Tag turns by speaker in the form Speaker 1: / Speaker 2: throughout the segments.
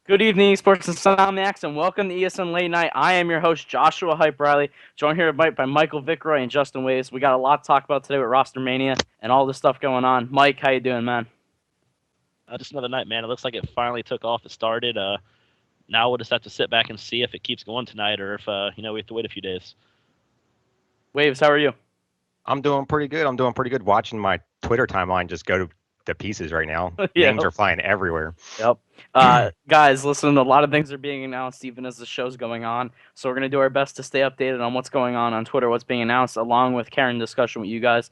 Speaker 1: Good evening, sports insomniacs, and welcome to ESN Late Night. I am your host, Joshua Hype Riley, joined here by Michael Vickroy and Justin Waves. We got a lot to talk about today with RosterMania and all this stuff going on. Mike, how you doing, man?
Speaker 2: Just another night, man. It looks like it finally took off. It started. Now we'll just have to sit back and see if it keeps going tonight, or if we have to wait a few days.
Speaker 1: Waves, how are you?
Speaker 3: I'm doing pretty good. I'm doing pretty good watching my Twitter timeline just go to pieces right now.
Speaker 1: Yeah.
Speaker 3: Names are flying everywhere.
Speaker 1: Yep. Guys, listen, a lot of things are being announced even as the show's going on. So we're going to do our best to stay updated on what's going on Twitter, what's being announced, along with carrying discussion with you guys.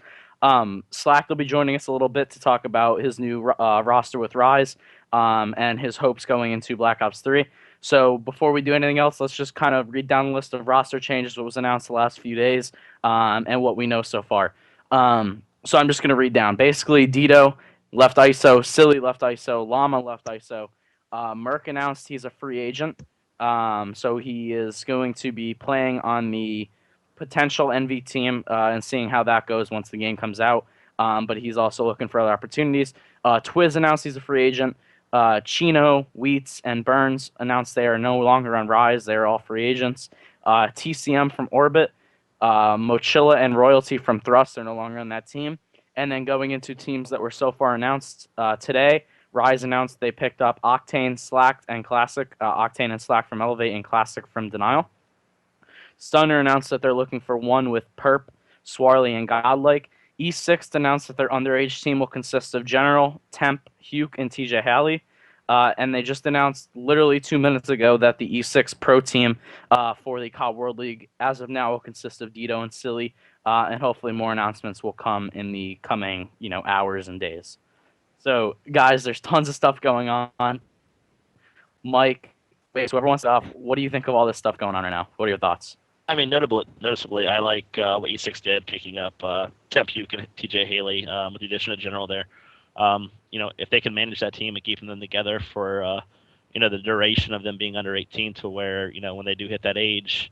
Speaker 1: Slack will be joining us a little bit to talk about his new roster with Rise and his hopes going into Black Ops 3. So before we do anything else, let's just kind of read down the list of roster changes, what was announced the last few days, and what we know so far. So I'm just going to read down. Basically, Dito left ISO, Silly left ISO, Llama left ISO. Merc announced he's a free agent, so he is going to be playing on the potential NV team and seeing how that goes once the game comes out. But he's also looking for other opportunities. Twiz announced he's a free agent. Chino, Wheats, and Burns announced they are no longer on Rise. They are all free agents. TCM from Orbit, Mochilla, and Royalty from Thrust are no longer on that team. And then going into teams that were so far announced today, Rise announced they picked up Octane, Slack, and Classic. Octane and Slack from Elevate and Classic from Denial. Stunner announced that they're looking for one with Perp, Swarley, and Godlike. E6 announced that their underage team will consist of General, Temp, Huke, and TJ Halley. And they just announced literally 2 minutes ago that the E6 Pro team for the COD World League, as of now, will consist of Dito and Silly, and hopefully more announcements will come in the coming, hours and days. So, guys, there's tons of stuff going on. Mike, wait, so whoever wants to off, what do you think of all this stuff going on right now? What are your thoughts?
Speaker 2: I mean, noticeably, I like what E6 did, picking up Temp Puke and TJ Haley with the addition of General there. If they can manage that team and keeping them together for the duration of them being under 18, to where when they do hit that age,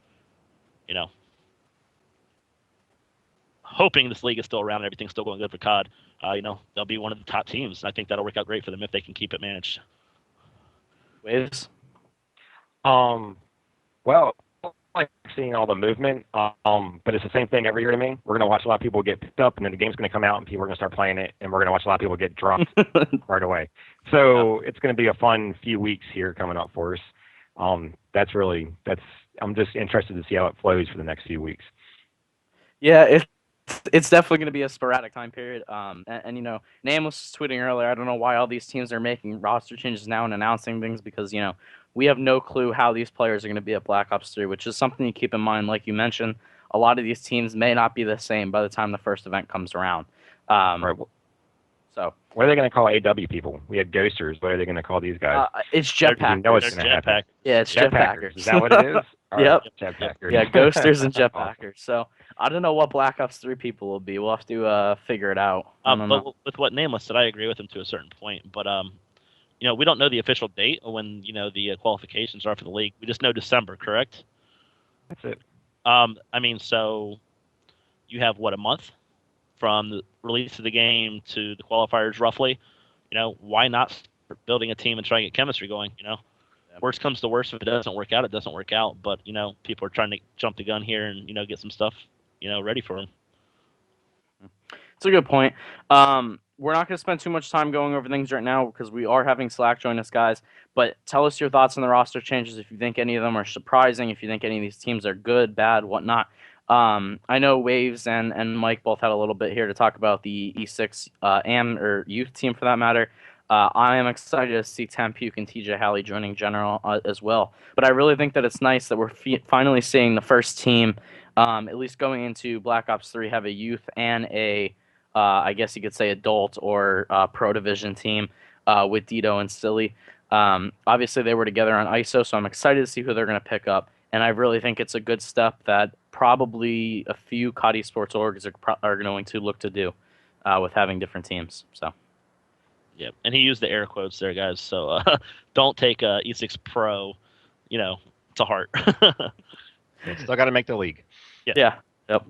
Speaker 2: hoping this league is still around and everything's still going good for COD, they'll be one of the top teams. I think that'll work out great for them if they can keep it managed.
Speaker 1: Waves?
Speaker 3: Well, I like seeing all the movement, but it's the same thing every year to me. We're going to watch a lot of people get picked up, and then the game's going to come out, and people are going to start playing it, and we're going to watch a lot of people get dropped right away. So it's going to be a fun few weeks here coming up for us. I'm just interested to see how it flows for the next few weeks.
Speaker 1: Yeah, it's definitely going to be a sporadic time period. Nam was tweeting earlier. I don't know why all these teams are making roster changes now and announcing things because we have no clue how these players are going to be at Black Ops 3, which is something to keep in mind. Like you mentioned, a lot of these teams may not be the same by the time the first event comes around.
Speaker 3: Right.
Speaker 1: So
Speaker 3: what are they going to call AW people? We had Ghosters. What are they going to call these guys?
Speaker 1: it's Jetpackers.
Speaker 3: You know it's going to happen.
Speaker 1: Yeah, it's Jetpackers.
Speaker 3: Is that what it is?
Speaker 1: Yep.
Speaker 3: Jetpackers.
Speaker 1: Yeah, Ghosters and Jetpackers. So I don't know what Black Ops 3 people will be. We'll have to figure it out.
Speaker 2: But with what Nameless said, I agree with him to a certain point. But we don't know the official date of when the qualifications are for the league. We just know December, correct?
Speaker 3: That's it.
Speaker 2: So you have a month from the release of the game to the qualifiers, roughly. Why not start building a team and trying to get chemistry going? Worst comes to worst, if it doesn't work out, it doesn't work out. But people are trying to jump the gun here and get some stuff ready for them.
Speaker 1: It's a good point. We're not going to spend too much time going over things right now because we are having Slack join us, guys. But tell us your thoughts on the roster changes. If you think any of them are surprising, if you think any of these teams are good, bad, whatnot. I know Waves and Mike both had a little bit here to talk about the E6 AM or youth team for that matter. I am excited to see Temp Puke and TJ Halley joining General as well. But I really think that it's nice that we're finally seeing the first team, at least going into Black Ops 3, have a youth and a, I guess you could say, adult or pro division team with Dito and Silly. Obviously, they were together on ISO, so I'm excited to see who they're going to pick up. And I really think it's a good step that probably a few COD Esports orgs are going to look to do with having different teams. So.
Speaker 2: Yeah, and he used the air quotes there, guys. So don't take E6 Pro, to heart.
Speaker 3: Still got to make the league.
Speaker 1: Yeah. Yep.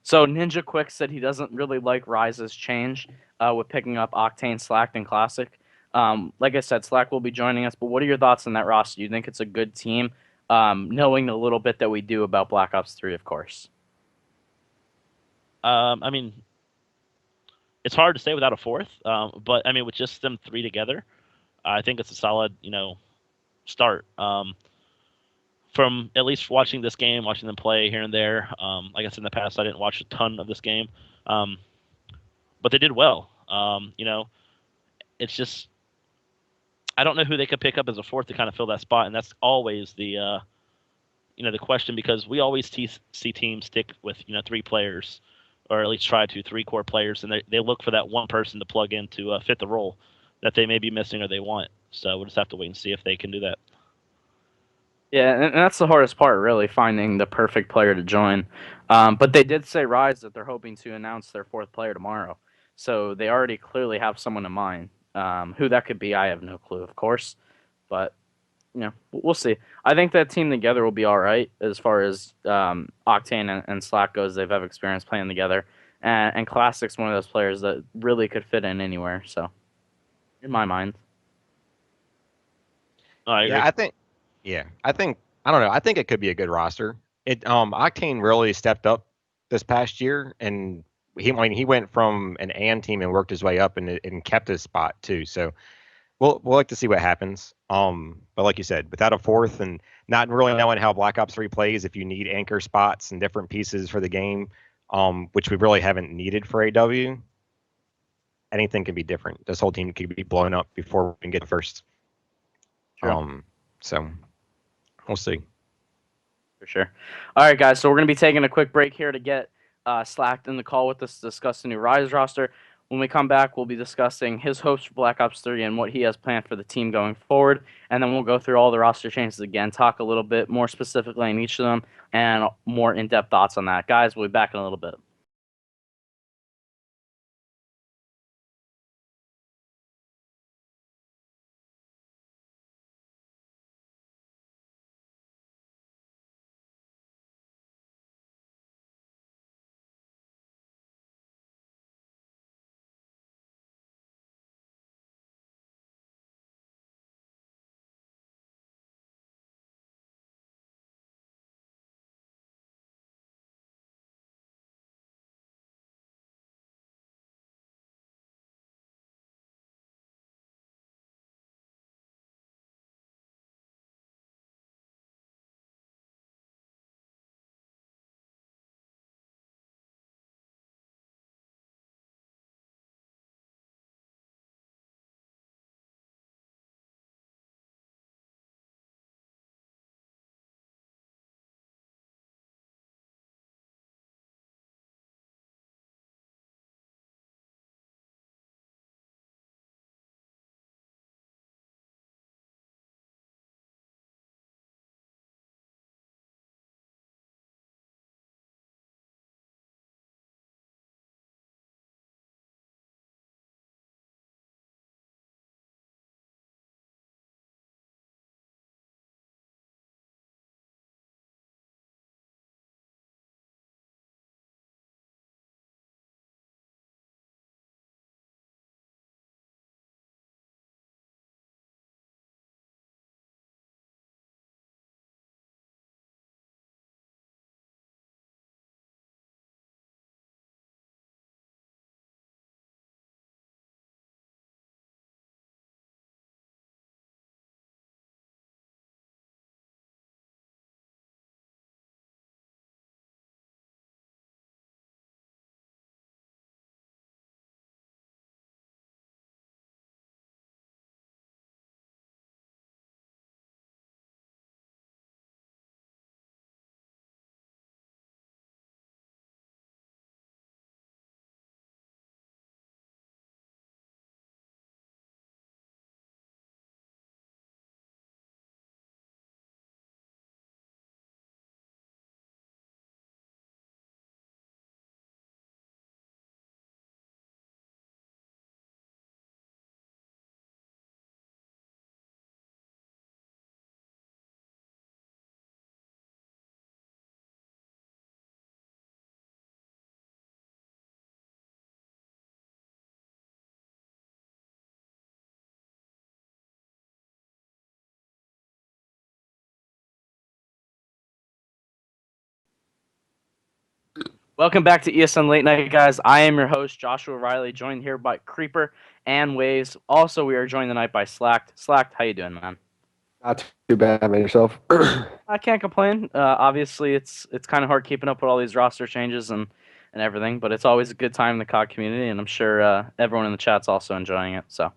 Speaker 1: So Ninja Quick said he doesn't really like Rise's change with picking up Octane, Slack, and Classic. Like I said, Slack will be joining us, but what are your thoughts on that roster? Do you think it's a good team, knowing the little bit that we do about Black Ops 3, of course?
Speaker 2: I mean, it's hard to say without a fourth, but I mean, with just them three together, I think it's a solid, start. From at least watching this game, watching them play here and there. Like I said in the past, I didn't watch a ton of this game, um, but they did well. It's just I don't know who they could pick up as a fourth to kind of fill that spot, and that's always the question because we always see teams stick with three players, or at least try to three core players, and they look for that one person to plug in to fit the role that they may be missing or they want. So we'll just have to wait and see if they can do that.
Speaker 1: Yeah, and that's the hardest part, really, finding the perfect player to join. But they did say Rise that they're hoping to announce their fourth player tomorrow, so they already clearly have someone in mind. Who that could be, I have no clue, of course, but we'll see. I think that team together will be all right as far as Octane and Slack goes. They've have experience playing together, and Classic's one of those players that really could fit in anywhere. So, in my mind.
Speaker 2: Oh, I agree.
Speaker 3: I think I don't know. I think it could be a good roster. Octane really stepped up this past year, and he went from an AN team and worked his way up and kept his spot too. So we'll like to see what happens. But like you said, without a fourth and not really knowing how Black Ops 3 plays, if you need anchor spots and different pieces for the game, which we really haven't needed for AW, anything can be different. This whole team could be blown up before we can get first.
Speaker 1: True.
Speaker 3: So we'll see.
Speaker 1: For sure. All right, guys. So we're going to be taking a quick break here to get Slacked in the call with us to discuss the new Rise roster. When we come back, we'll be discussing his hopes for Black Ops 3 and what he has planned for the team going forward. And then we'll go through all the roster changes again, talk a little bit more specifically on each of them, and more in-depth thoughts on that. Guys, we'll be back in a little bit. Welcome back to ESN Late Night, guys. I am your host, Joshua Riley, joined here by Creeper and Waves. Also, we are joined tonight by Slacked. Slacked, how you doing, man?
Speaker 4: Not too bad, man. Yourself?
Speaker 1: I can't complain. Obviously, it's kind of hard keeping up with all these roster changes and everything, but it's always a good time in the COD community, and I'm sure everyone in the chat's also enjoying it. So,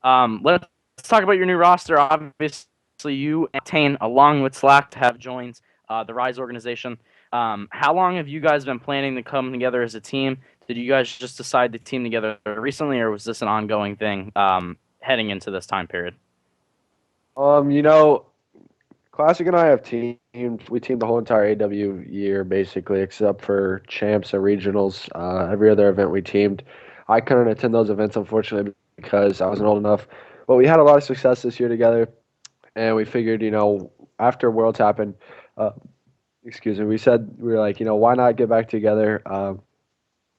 Speaker 1: let's talk about your new roster. Obviously, you and Tane, along with Slack, have joined the Rise organization. How long have you guys been planning to come together as a team? Did you guys just decide to team together recently, or was this an ongoing thing heading into this time period?
Speaker 4: You know, Classic and I have teamed. We teamed the whole entire AW year basically, except for champs and regionals. Every other event we teamed. I couldn't attend those events unfortunately because I wasn't old enough. But we had a lot of success this year together, and we figured, after Worlds happened, uh, excuse me, we were like, why not get back together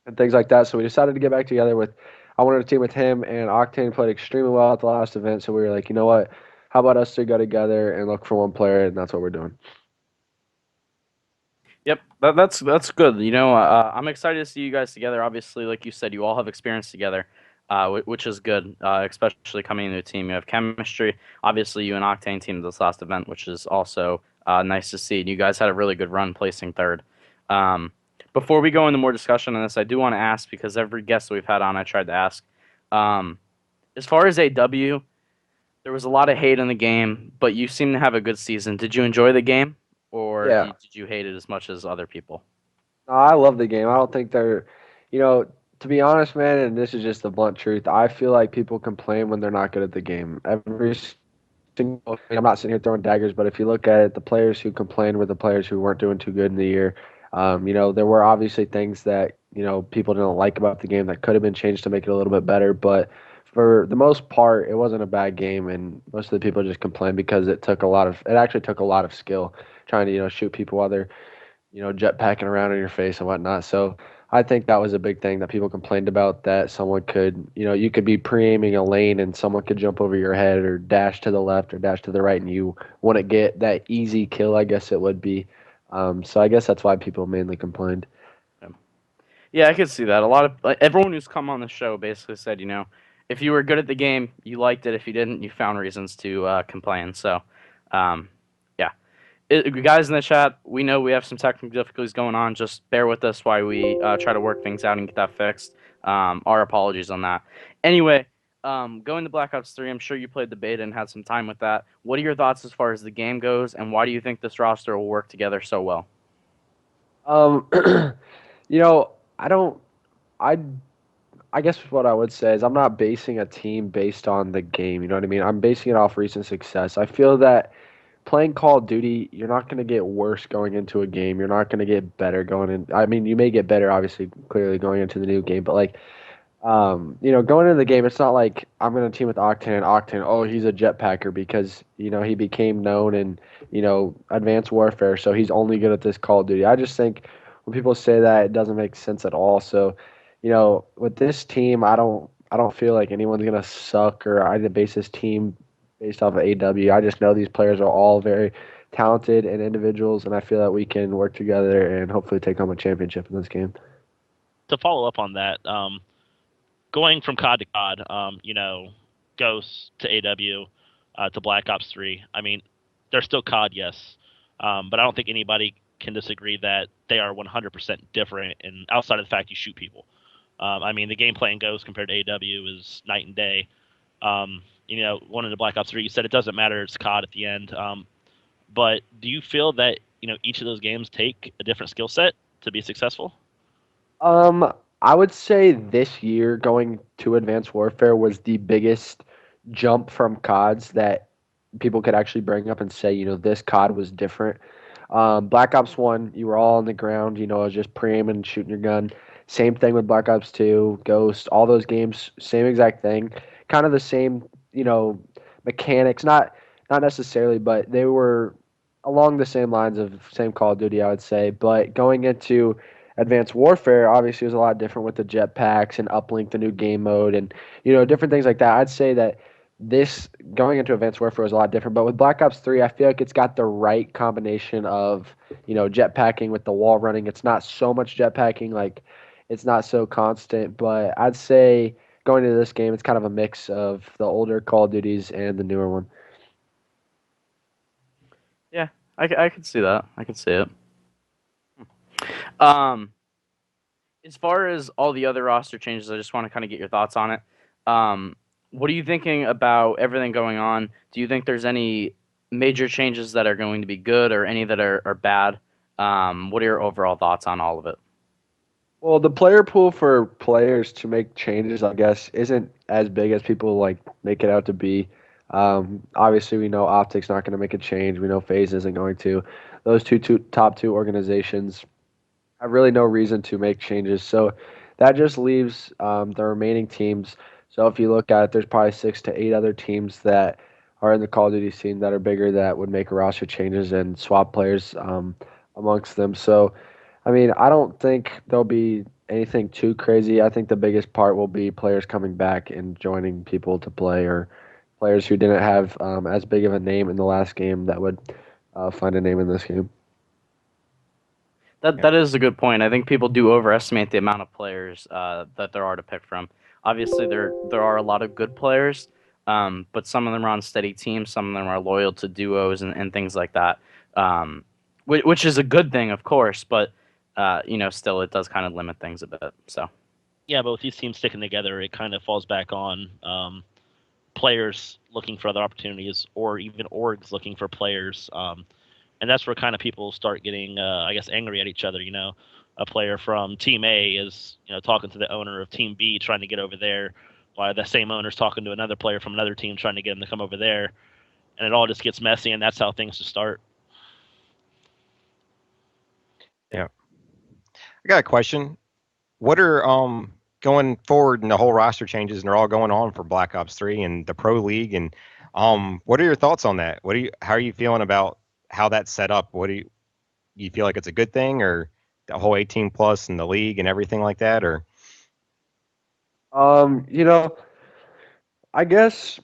Speaker 4: and things like that. So we decided to get back together with. I wanted to team with him, and Octane played extremely well at the last event. So we were like, you know what? How about us to go together and look for one player, and that's what we're doing.
Speaker 1: Yep, that's good. I'm excited to see you guys together. Obviously, like you said, you all have experience together, which is good, especially coming into a team. You have chemistry. Obviously, you and Octane teamed this last event, which is also nice to see. You guys had a really good run, placing third. Um, Before we go into more discussion on this, I do want to ask because every guest that we've had on, I tried to ask. Um, as far as AW, there was a lot of hate in the game, but you seem to have a good season. Did you enjoy the game, or
Speaker 4: Yeah,
Speaker 1: did you hate it as much as other people?
Speaker 4: no, I love the game. I don't think they're, you know, to be honest, man, and this is just the blunt truth. I feel like people complain when they're not good at the game. Every single, I'm not sitting here throwing daggers, but if you look at it, the players who complained were the players who weren't doing too good in the year. There were obviously things that, people didn't like about the game that could have been changed to make it a little bit better, but for the most part, it wasn't a bad game, and most of the people just complained because it actually took a lot of skill trying to, shoot people while they're jetpacking around in your face and whatnot. So I think that was a big thing that people complained about, that someone could, you could be pre-aiming a lane and someone could jump over your head or dash to the left or dash to the right and you wouldn't get that easy kill, I guess it would be. So I guess that's why people mainly complained.
Speaker 1: Yeah, I could see that. A lot of everyone who's come on the show basically said, if you were good at the game, you liked it. If you didn't, you found reasons to complain. So, um, yeah. Guys in the chat, we know we have some technical difficulties going on. Just bear with us while we try to work things out and get that fixed. Our apologies on that. Anyway, going to Black Ops 3, I'm sure you played the beta and had some time with that. What are your thoughts as far as the game goes, and why do you think this roster will work together so well?
Speaker 4: Um, I don't, I I guess what I would say is I'm not basing a team based on the game. You know what I mean? I'm basing it off recent success. I feel that playing Call of Duty, you're not going to get worse going into a game. You're not going to get better going in. I mean, you may get better, obviously, clearly going into the new game, but like, going into the game, it's not like I'm going to team with Octane. Octane, oh, he's a jetpacker because he became known in Advanced Warfare, so he's only good at this Call of Duty. I just think when people say that, it doesn't make sense at all. So, with this team, I don't feel like anyone's gonna suck or I did base this team based off of AW. I just know these players are all very talented and individuals, and I feel that we can work together and hopefully take home a championship in this game.
Speaker 2: To follow up on that, going from COD to COD, Ghost to AW to Black Ops 3. I mean, they're still COD, yes, but I don't think anybody can disagree that they are 100% different. And outside of the fact you shoot people, I mean, the gameplay in Ghost compared to AW is night and day. One of the Black Ops 3, you said it doesn't matter; it's COD at the end. But do you feel that each of those games take a different skill set to be successful?
Speaker 4: Um, I would say this year going to Advanced Warfare was the biggest jump from CODs that people could actually bring up and say, this COD was different. Black Ops 1, you were all on the ground, just pre-aiming and shooting your gun. Same thing with Black Ops 2, Ghost, all those games, same exact thing. Kind of the same, mechanics, not necessarily, but they were along the same lines of same Call of Duty, I would say. But going into Advanced Warfare obviously was a lot different with the jetpacks and uplink, the new game mode, and different things like that. I'd say that this going into Advanced Warfare was a lot different. But with Black Ops 3, I feel like it's got the right combination of, jetpacking with the wall running. It's not so much jetpacking, like it's not so constant. But I'd say going into this game, it's kind of a mix of the older Call of Duties and the newer one.
Speaker 1: Yeah, I could see that. I could see it. Um, as far as all the other roster changes, I just want to kind of get your thoughts on it. Um, what are you thinking about everything going on? Do you think there's any major changes that are going to be good or any that are bad? What are your overall thoughts on all of it?
Speaker 4: Well, the player pool for players to make changes, I guess, isn't as big as people like make it out to be. Obviously, we know Optic's not going to make a change. We know FaZe isn't going to. Those two top two organizations have really no reason to make changes. So that just leaves the remaining teams. So if you look at it, there's probably 6 to 8 other teams that are in the Call of Duty scene that are bigger that would make roster changes and swap players amongst them. So I mean, I don't think there'll be anything too crazy. I think the biggest part will be players coming back and joining people to play, or players who didn't have as big of a name in the last game that would find a name in this game.
Speaker 1: That is a good point. I think people do overestimate the amount of players that there are to pick from. Obviously, there are a lot of good players, but some of them are on steady teams. Some of them are loyal to duos and things like that, which is a good thing, of course. But still, it does kind of limit things a bit. So
Speaker 2: Yeah, but with these teams sticking together, it kind of falls back on players looking for other opportunities, or even orgs looking for players. And that's where kind of people start getting, I guess, angry at each other. A player from Team A is, talking to the owner of Team B, trying to get over there, while the same owner's talking to another player from another team, trying to get him to come over there, and it all just gets messy, and that's how things just start.
Speaker 3: Yeah. I got a question. What are going forward in the whole roster changes, and they're all going on for Black Ops 3 and the Pro League, and what are your thoughts on that? How are you feeling about how that's set up? What do you feel like it's a good thing, or the whole 18 plus and the league and everything like that, or
Speaker 4: Um, you know, I guess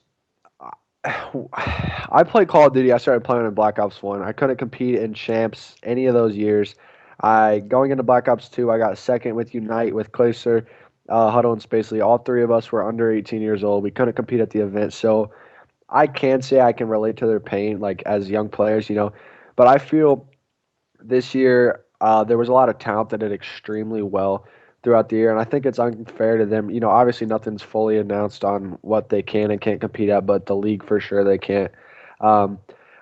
Speaker 4: I played Call of Duty. I started playing in Black Ops 1. I couldn't compete in champs any of those years. I going into Black Ops 2, I got second with Unite, with Clayster, Huddle, and Spacely. All three of us were under 18 years old. We couldn't compete at the event, so I can say I can relate to their pain, like as young players. But I feel this year there was a lot of talent that did extremely well throughout the year, and I think it's unfair to them. Obviously nothing's fully announced on what they can and can't compete at, but the league for sure they can't. Um,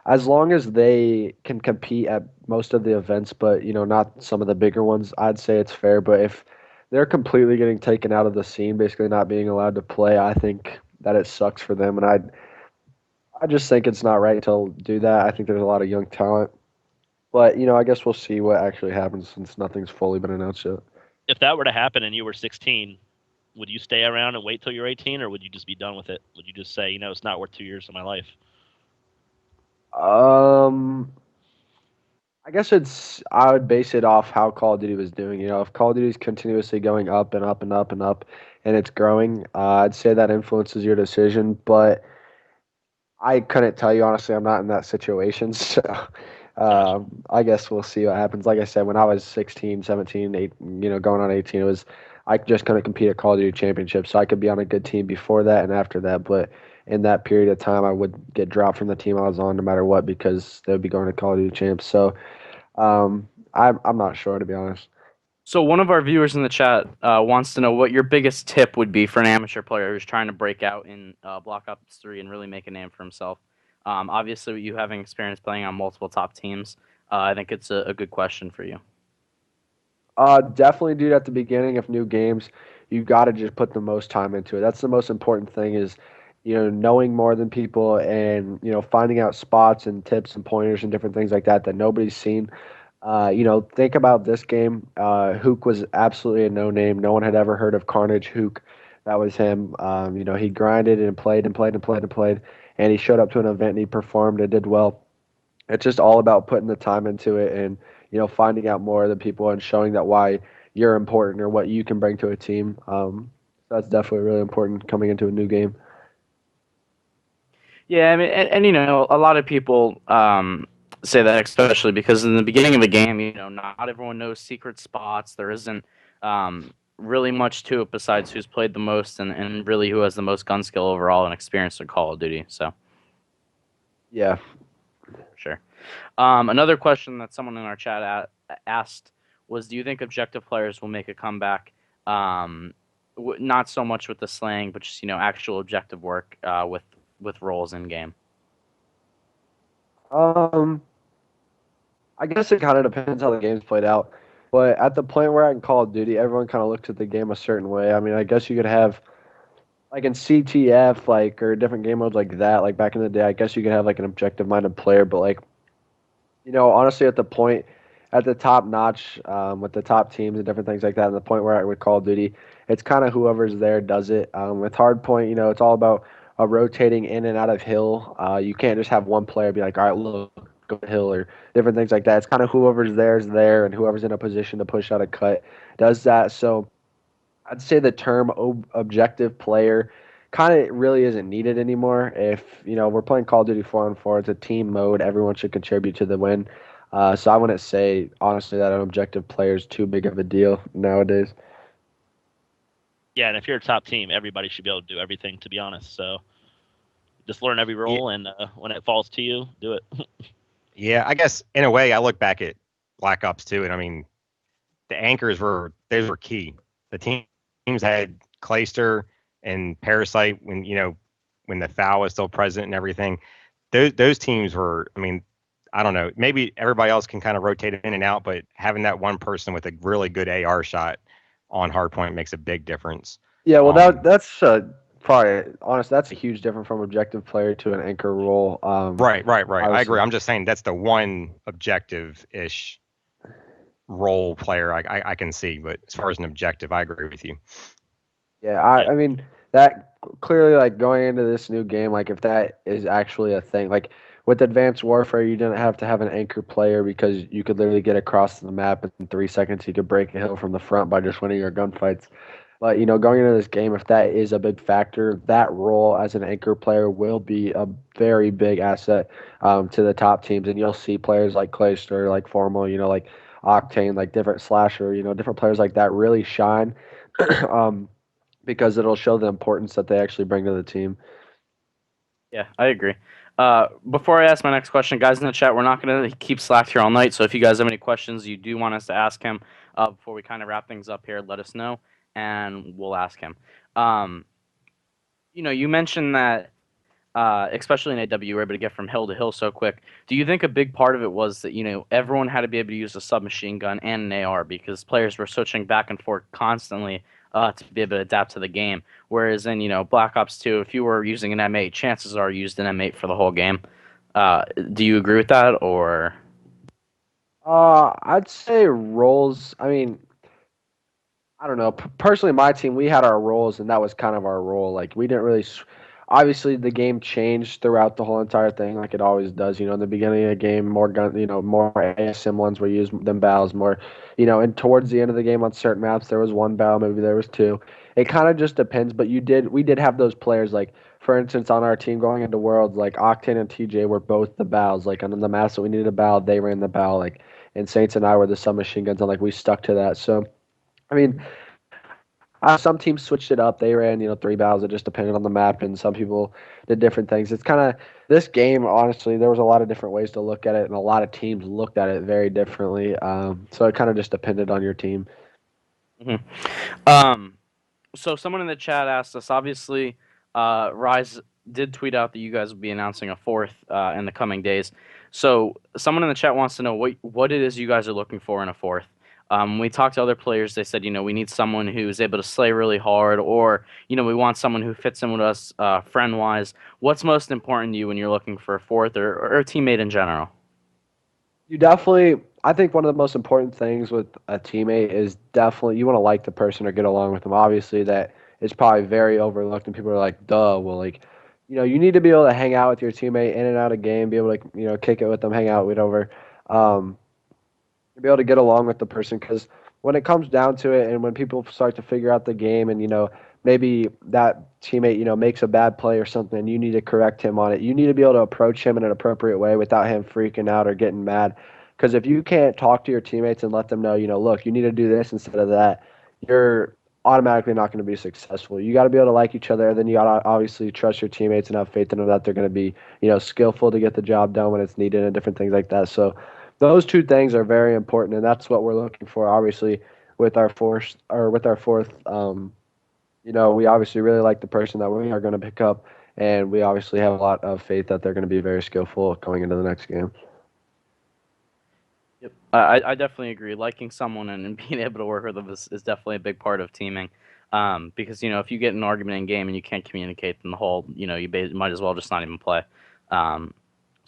Speaker 4: as long as they can compete at most of the events, but not some of the bigger ones, I'd say it's fair. But if they're completely getting taken out of the scene, basically not being allowed to play, I think that it sucks for them, and I just think it's not right to do that. I think there's a lot of young talent. But, I guess we'll see what actually happens since nothing's fully been announced yet.
Speaker 2: If that were to happen and you were 16, would you stay around and wait till you're 18, or would you just be done with it? Would you just say, it's not worth 2 years of my life?
Speaker 4: Um, I guess I would base it off how Call of Duty was doing. If Call of Duty is continuously going up and up and up and up and it's growing, I'd say that influences your decision. But I couldn't tell you honestly. I'm not in that situation, so
Speaker 2: Gotcha.
Speaker 4: I guess we'll see what happens. Like I said, when I was 16, 17, 8, going on 18, I just couldn't compete at Call of Duty Championships, so I could be on a good team before that and after that. But in that period of time, I would get dropped from the team I was on no matter what because they would be going to Call of Duty Champs. So I'm not sure to be honest.
Speaker 1: So one of our viewers in the chat wants to know what your biggest tip would be for an amateur player who's trying to break out in Black Ops 3 and really make a name for himself. Obviously, with you having experience playing on multiple top teams, I think it's a good question for you.
Speaker 4: Definitely do it at the beginning of new games. You got to just put the most time into it. That's the most important thing is, knowing more than people and, finding out spots and tips and pointers and different things like that that nobody's seen. Think about this game. Hook was absolutely a no name. No one had ever heard of Carnage Hook. That was him. He grinded and played and played and played and played, and he showed up to an event and he performed and did well. It's just all about putting the time into it and finding out more of the people and showing that why you're important or what you can bring to a team. That's definitely really important coming into a new game.
Speaker 1: Yeah, I mean, and you know, a lot of people say that, especially because in the beginning of the game, you know, not everyone knows secret spots. There isn't really much to it besides who's played the most and really who has the most gun skill overall and experience in Call of Duty. So,
Speaker 4: Yeah.
Speaker 1: sure. Another question that someone in our chat asked was, "Do you think objective players will make a comeback? Um, not so much with the slang, but just you know, actual objective work with roles in game."
Speaker 4: Um, I guess it kind of depends how the game's played out. But at the point where in Call of Duty, everyone kind of looks at the game a certain way. I mean, I guess you could have like in CTF, like or different game modes like that. Like back in the day, I guess you could have like an objective-minded player. But like honestly, at the point, at the top notch, with the top teams and different things like that, and the point where I would Call of Duty, it's kind of whoever's there does it. With Hardpoint, it's all about rotating in and out of hill. You can't just have one player be like, all right, look, go to hill or different things like that. It's kind of whoever's there is there, and whoever's in a position to push out a cut does that. So I'd say the term objective player kind of really isn't needed anymore. If we're playing Call of Duty 4-on-4, it's a team mode. Everyone should contribute to the win. So I wouldn't say honestly that an objective player is too big of a deal nowadays.
Speaker 2: Yeah, and if you're a top team, everybody should be able to do everything. To be honest, so just learn every role, and when it falls to you, do it.
Speaker 3: Yeah, I guess in a way, I look back at Black Ops 2, and I mean, the anchors those were key. The teams had Clayster and Parasite when the foul was still present and everything. Those teams were, I mean, I don't know, maybe everybody else can kind of rotate in and out, but having that one person with a really good AR shot on hardpoint makes a big difference.
Speaker 4: Yeah, well,
Speaker 3: Um,
Speaker 4: that's probably honest. That's a huge difference from objective player to an anchor role.
Speaker 3: right. I agree.
Speaker 4: Obviously,
Speaker 3: I'm just saying that's the one objective-ish role player I can see, but as far as an objective, I agree with you.
Speaker 4: yeah,
Speaker 2: Yeah.
Speaker 4: I mean that clearly like going into this new game, like if that is actually a thing, like with Advanced Warfare, you didn't have to have an anchor player because you could literally get across the map in 3 seconds. You could break a hill from the front by just winning your gunfights. But going into this game, if that is a big factor, that role as an anchor player will be a very big asset to the top teams, and you'll see players like Clayster, like Formal, like Octane, like different Slasher, different players like that really shine. um, because it'll show the importance that they actually bring to the team.
Speaker 1: Yeah, I agree. Before I ask my next question, guys in the chat, we're not going to keep Slack here all night. So if you guys have any questions you do want us to ask him before we kind of wrap things up here, let us know and we'll ask him. Um, you mentioned that, especially in AW, you were able to get from hill to hill so quick. Do you think a big part of it was that, everyone had to be able to use a submachine gun and an AR because players were switching back and forth constantly to be able to adapt to the game? Whereas in, Black Ops 2, if you were using an M8, chances are you used an M8 for the whole game. Do you agree with that, or?
Speaker 4: I'd say roles. I mean, I don't know. Personally, my team, we had our roles, and that was kind of our role. Like, we didn't really. Obviously, the game changed throughout the whole entire thing, like it always does. In the beginning of the game, more gun, more ASM ones were used than battles. More, and towards the end of the game on certain maps, there was one battle, maybe there was two. It kind of just depends. But we did have those players. Like, for instance, on our team going into Worlds, like Octane and TJ were both the battles. Like, on the maps that we needed a battle, they ran the battle. Like, and Saints and I were the submachine guns, and like we stuck to that. So. I mean, some teams switched it up. They ran, three battles. It just depended on the map, and some people did different things. It's kind of this game. Honestly, there was a lot of different ways to look at it, and a lot of teams looked at it very differently. So it kind of just depended on your team.
Speaker 1: Mhm. Um, so someone in the chat asked us. Obviously, Rise did tweet out that you guys will be announcing a fourth in the coming days. So someone in the chat wants to know what it is you guys are looking for in a fourth. We talked to other players. They said, we need someone who's able to slay really hard, or we want someone who fits in with us friend wise. What's most important to you when you're looking for a fourth or a teammate in general?
Speaker 4: I think one of the most important things with a teammate is definitely you want to like the person or get along with them. Obviously, that is probably very overlooked, and people are like, duh. Well, like, you need to be able to hang out with your teammate in and out of game, be able to, kick it with them, hang out with over. Um, be able to get along with the person because when it comes down to it and when people start to figure out the game and maybe that teammate, makes a bad play or something, and you need to correct him on it. You need to be able to approach him in an appropriate way without him freaking out or getting mad. Because if you can't talk to your teammates and let them know, look, you need to do this instead of that, you're automatically not going to be successful. You got to be able to like each other, and then you got to obviously trust your teammates and have faith in them that they're going to be, skillful to get the job done when it's needed and different things like that. So those two things are very important, and that's what we're looking for, obviously, with our fourth. We obviously really like the person that we are going to pick up, and we obviously have a lot of faith that they're going to be very skillful going into the next game.
Speaker 1: Yep. I definitely agree. Liking someone and being able to work with them is definitely a big part of teaming. Because if you get in an argument in game and you can't communicate, then the whole you might as well just not even play. So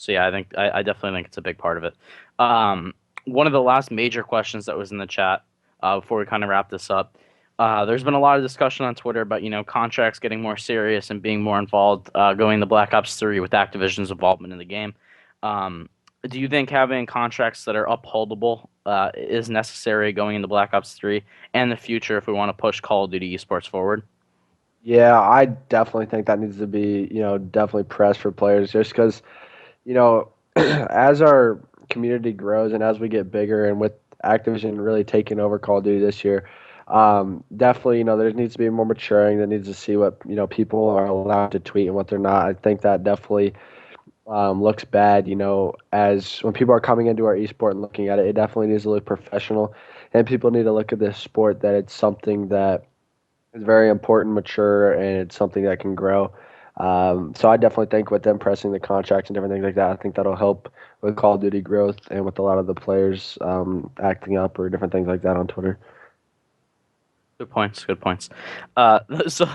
Speaker 1: yeah, I definitely think it's a big part of it. One of the last major questions that was in the chat before we kind of wrap this up. There's been a lot of discussion on Twitter about contracts getting more serious and being more involved, going to Black Ops 3 with Activision's involvement in the game. Do you think having contracts that are upholdable is necessary going into Black Ops 3 and the future if we want to push Call of Duty esports forward?
Speaker 4: Yeah, I definitely think that needs to be, definitely pressed for players just because, as our community grows and as we get bigger and with Activision really taking over Call of Duty this year, definitely, there needs to be more maturing. That needs to see what, people are allowed to tweet and what they're not. I think that definitely looks bad, as when people are coming into our esport and looking at it, it definitely needs to look professional. And people need to look at this sport that it's something that is very important, mature, and it's something that can grow. So I definitely think with them pressing the contracts and different things like that, I think that'll help with Call of Duty growth and with a lot of the players acting up or different things like that on Twitter.
Speaker 1: Good points. Good points. So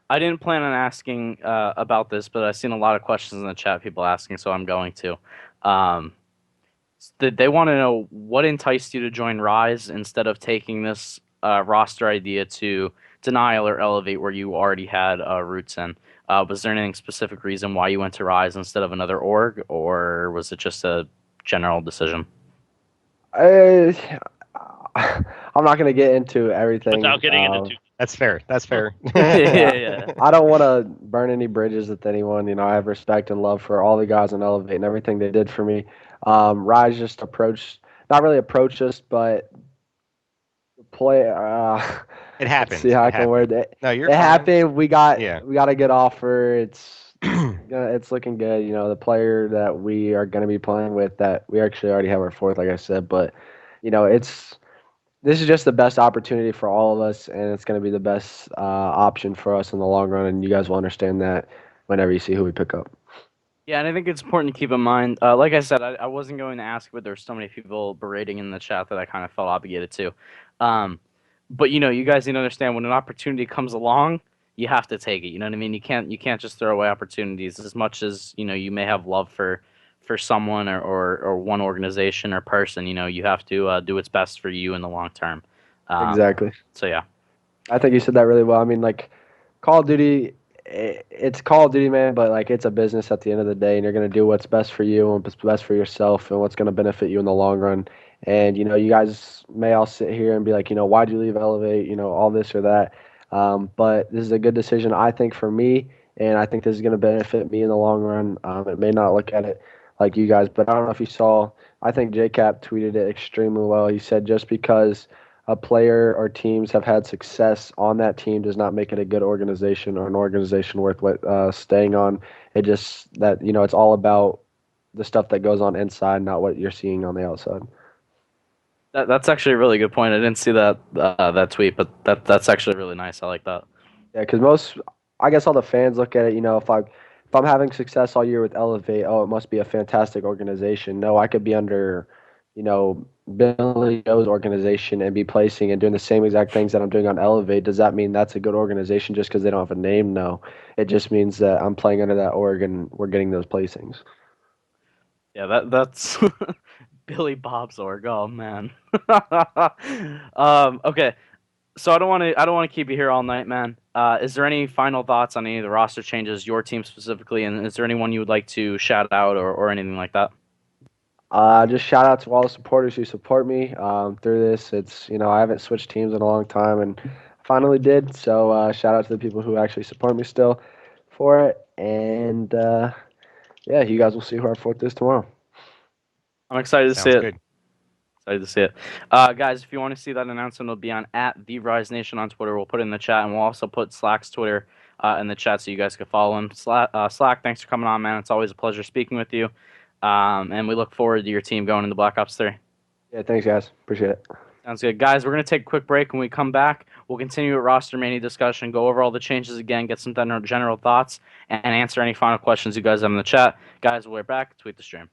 Speaker 1: I didn't plan on asking about this, but I've seen a lot of questions in the chat, people asking, so I'm going to. They want to know what enticed you to join Rise instead of taking this roster idea to Denial or Elevate, where you already had roots in. Was there anything specific reason why you went to Rise instead of another org, or was it just a general decision?
Speaker 4: I, I'm not going to get into everything.
Speaker 2: Without getting into
Speaker 3: That's fair. That's fair.
Speaker 1: Yeah.
Speaker 4: I don't want to burn any bridges with anyone. I have respect and love for all the guys on Elevate and everything they did for me. Rise just not really approached us, but play.
Speaker 3: It happens.
Speaker 4: See how I can
Speaker 3: happens.
Speaker 4: word it.
Speaker 3: No, you're
Speaker 4: It
Speaker 3: fine.
Speaker 4: happened. We got
Speaker 3: Yeah.
Speaker 4: a good offer. It's looking good. The player that we are going to be playing with, that we actually already have our fourth, like I said, but this is just the best opportunity for all of us, and it's going to be the best option for us in the long run. And you guys will understand that whenever you see who we pick up.
Speaker 1: Yeah, and I think it's important to keep in mind. Like I said, I wasn't going to ask, but there's so many people berating in the chat that I kind of felt obligated to. But you guys need to understand when an opportunity comes along, you have to take it. You know what I mean? You can't just throw away opportunities. As much as you may have love for someone or one organization or person. You have to do what's best for you in the long term.
Speaker 4: Exactly.
Speaker 1: So yeah.
Speaker 4: I think you said that really well. I mean, like, Call of Duty, it's Call of Duty, man, but like it's a business at the end of the day, and you're gonna do what's best for you and what's best for yourself and what's gonna benefit you in the long run. And you guys may all sit here and be like, why'd you leave Elevate? All this or that. But this is a good decision, I think, for me, and I think this is gonna benefit me in the long run. It may not look at it like you guys, but I don't know if you saw. I think JCap tweeted it extremely well. He said just because a player or teams have had success on that team does not make it a good organization or an organization worth staying on. It just that it's all about the stuff that goes on inside, not what you're seeing on the outside.
Speaker 1: That's actually a really good point. I didn't see that tweet, but that's actually really nice. I like that.
Speaker 4: Yeah, because I guess all the fans look at it. If I'm having success all year with Elevate, oh, it must be a fantastic organization. No, I could be under, Billy Joe's organization and be placing and doing the same exact things that I'm doing on Elevate. Does that mean that's a good organization just because they don't have a name? No, it just means that I'm playing under that org and we're getting those placings.
Speaker 1: Yeah, that's Billy Bob's org. Oh man. Okay. So I don't want to keep you here all night, man. Is there any final thoughts on any of the roster changes, your team specifically, and is there anyone you would like to shout out or anything like that?
Speaker 4: Just shout out to all the supporters who support me through this. It's I haven't switched teams in a long time, and if finally did. So shout out to the people who actually support me still for it. And yeah, you guys will see who our fourth is tomorrow.
Speaker 1: I'm excited to see
Speaker 3: Sounds
Speaker 1: it.
Speaker 3: good.
Speaker 1: Excited to see it. Guys, if you want to see that announcement, it'll be on @TheRiseNation on Twitter. We'll put it in the chat, and we'll also put Slack's Twitter in the chat so you guys can follow him. Slack, thanks for coming on, man. It's always a pleasure speaking with you. And we look forward to your team going into Black Ops 3.
Speaker 4: Yeah, thanks, guys. Appreciate it.
Speaker 1: Sounds good. Guys, we're going to take a quick break. When we come back, we'll continue with RosterMania discussion, go over all the changes again, get some general thoughts, and answer any final questions you guys have in the chat. Guys, we're back. Tweet the stream.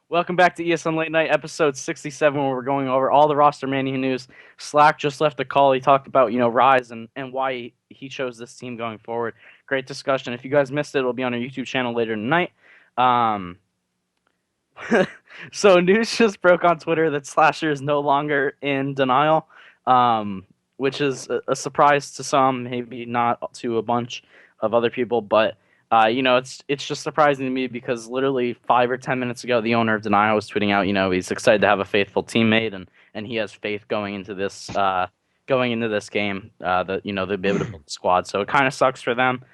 Speaker 1: Welcome back to ESN Late Night, episode 67, where we're going over all the RosterMania news. Slack just left a call. He talked about, Rise and why he chose this team going forward. Great discussion. If you guys missed it, it'll be on our YouTube channel later tonight. So news just broke on Twitter that Slasher is no longer in denial, which is a surprise to some, maybe not to a bunch of other people, but It's just surprising to me because literally 5 or 10 minutes ago, the owner of Denial was tweeting out, he's excited to have a faithful teammate, and he has faith going into this game, that they'll be able to build a squad. So it kind of sucks for them.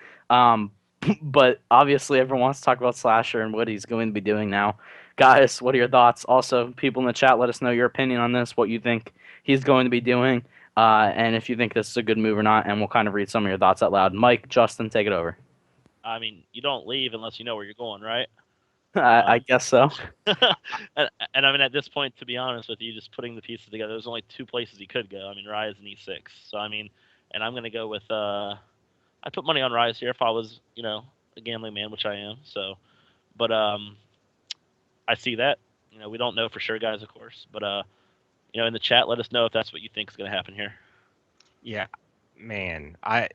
Speaker 1: But obviously, everyone wants to talk about Slasher and what he's going to be doing now. Guys, what are your thoughts? Also, people in the chat, let us know your opinion on this, what you think he's going to be doing, and if you think this is a good move or not, and we'll kind of read some of your thoughts out loud. Mike, Justin, take it over.
Speaker 2: I mean, you don't leave unless you know where you're going, right?
Speaker 1: I guess so.
Speaker 2: and I mean, at this point, to be honest with you, just putting the pieces together, there's only 2 places he could go. I mean, Rise and E6. So I mean, and I'm gonna go with I put money on Rise here if I was, a gambling man, which I am. So, but I see that. We don't know for sure, guys, of course. But in the chat, let us know if that's what you think is gonna happen here.
Speaker 3: Yeah, man, I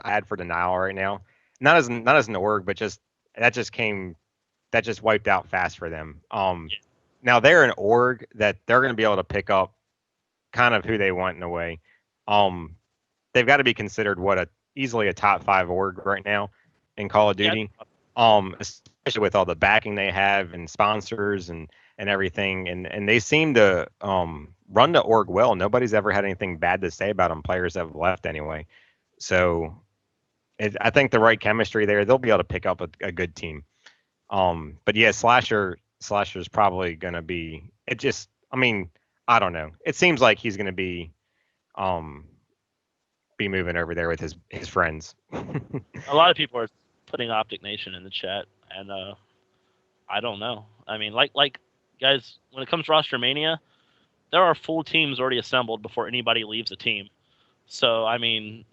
Speaker 3: had for Denial right now. Not as an org, but that just wiped out fast for them. Now they're an org that they're going to be able to pick up kind of who they want in a way. They've got to be considered easily a top 5 org right now in Call of Duty. Especially with all the backing they have and sponsors and everything, and they seem to run the org well. Nobody's ever had anything bad to say about them. Players have left anyway. So I think the right chemistry there, they'll be able to pick up a good team. But yeah, Slasher's probably going to be, I don't know. It seems like he's going to be moving over there with his friends.
Speaker 2: A lot of people are putting Optic Nation in the chat, and I don't know. I mean, like guys, when it comes to RosterMania, there are full teams already assembled before anybody leaves a team. So I mean,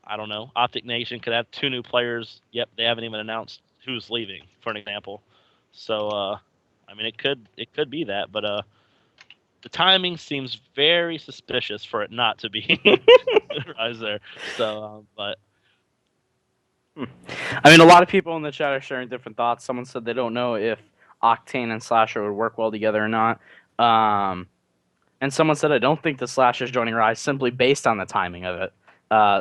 Speaker 2: I don't know. Optic Nation could have 2 new players. Yep, they haven't even announced who's leaving, for an example. So I mean, it could be that, but the timing seems very suspicious for it not to be Rise there. So, but.
Speaker 1: I mean, a lot of people in the chat are sharing different thoughts. Someone said they don't know if Octane and Slasher would work well together or not. And someone said, I don't think the Slasher's joining Rise simply based on the timing of it.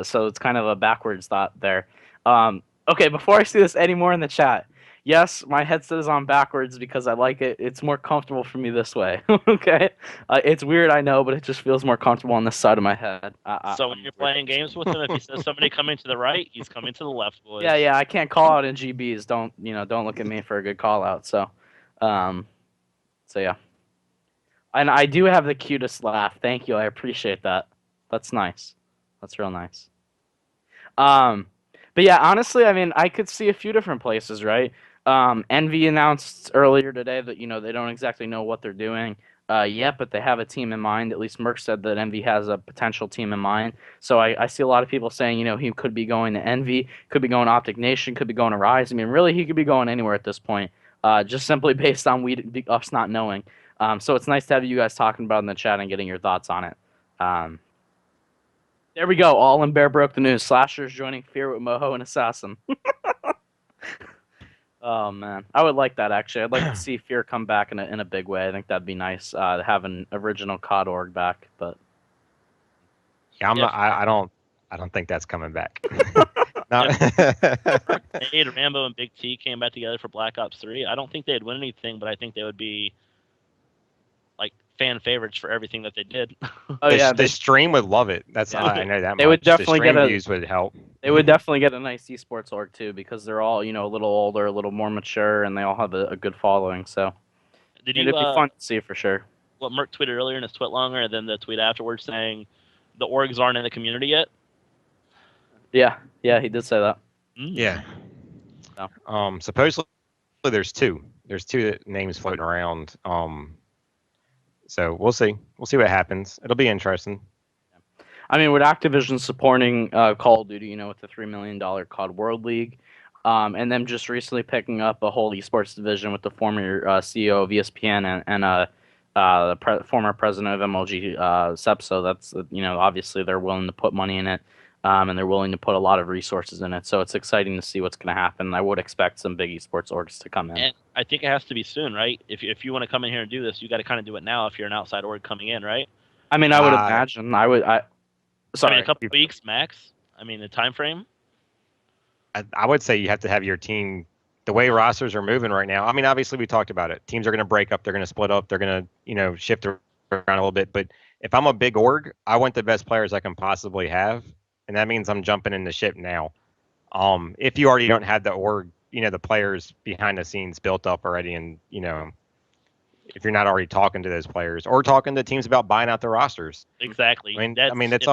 Speaker 1: So it's kind of a backwards thought there. Okay, before I see this anymore in the chat, yes, my headset is on backwards because I like it. It's more comfortable for me this way. Okay? It's weird, I know, but it just feels more comfortable on this side of my head.
Speaker 2: So when you're playing games with him, if he says somebody coming to the right, he's coming to the left, boys.
Speaker 1: Yeah, I can't call out in GBs. Don't look at me for a good call out. So yeah. And I do have the cutest laugh. Thank you. I appreciate that. That's nice. That's real nice. But yeah, honestly, I mean, I could see a few different places, right? Envy announced earlier today that they don't exactly know what they're doing yet, but they have a team in mind. At least Merck said that Envy has a potential team in mind. So I see a lot of people saying, he could be going to Envy, could be going to Optic Nation, could be going to Rise. I mean, really, he could be going anywhere at this point, just simply based on us not knowing. So it's nice to have you guys talking about it in the chat and getting your thoughts on it. There we go. All in Bear broke the news. Slasher's joining Fear with Moho and Assassin. Oh man, I would like that actually. I'd like to see Fear come back in a big way. I think that'd be nice to have an original COD org back. But
Speaker 3: yeah, I don't think that's coming back.
Speaker 2: Rambo and Big T came back together for Black Ops 3. I don't think they'd win anything, but I think they would be like fan favorites for everything that they did.
Speaker 1: Oh yeah,
Speaker 3: the stream would love it. I know that.
Speaker 1: They would definitely get
Speaker 3: views would help.
Speaker 1: They would definitely get a nice esports org too, because they're all a little older, a little more mature, and they all have a good following. So it'd be fun to see for sure.
Speaker 2: What Merck tweeted earlier in his tweet longer, and then the tweet afterwards saying the orgs aren't in the community yet.
Speaker 1: Yeah, he did say that.
Speaker 3: Yeah. So. Supposedly there's 2. There's 2 names floating around. So we'll see. We'll see what happens. It'll be interesting.
Speaker 1: I mean, with Activision supporting Call of Duty, with the $3 million COD World League, and them just recently picking up a whole esports division with the former CEO of ESPN and the former president of MLG, Sepso, that's obviously they're willing to put money in it, and they're willing to put a lot of resources in it. So it's exciting to see what's going to happen. I would expect some big esports orgs to come in.
Speaker 2: And I think it has to be soon, right? If you want to come in here and do this, you got to kind of do it now. If you're an outside org coming in, right?
Speaker 1: I mean, I would imagine. Sorry.
Speaker 2: A couple of weeks max. I mean, the time frame.
Speaker 3: I would say you have to have your team. The way rosters are moving right now. I mean, obviously we talked about it. Teams are going to break up. They're going to split up. They're going to shift around a little bit. But if I'm a big org, I want the best players I can possibly have, and that means I'm jumping in the ship now. If you already don't have the org, the players behind the scenes built up already, and if you're not already talking to those players or talking to teams about buying out their rosters.
Speaker 2: Exactly.
Speaker 3: That's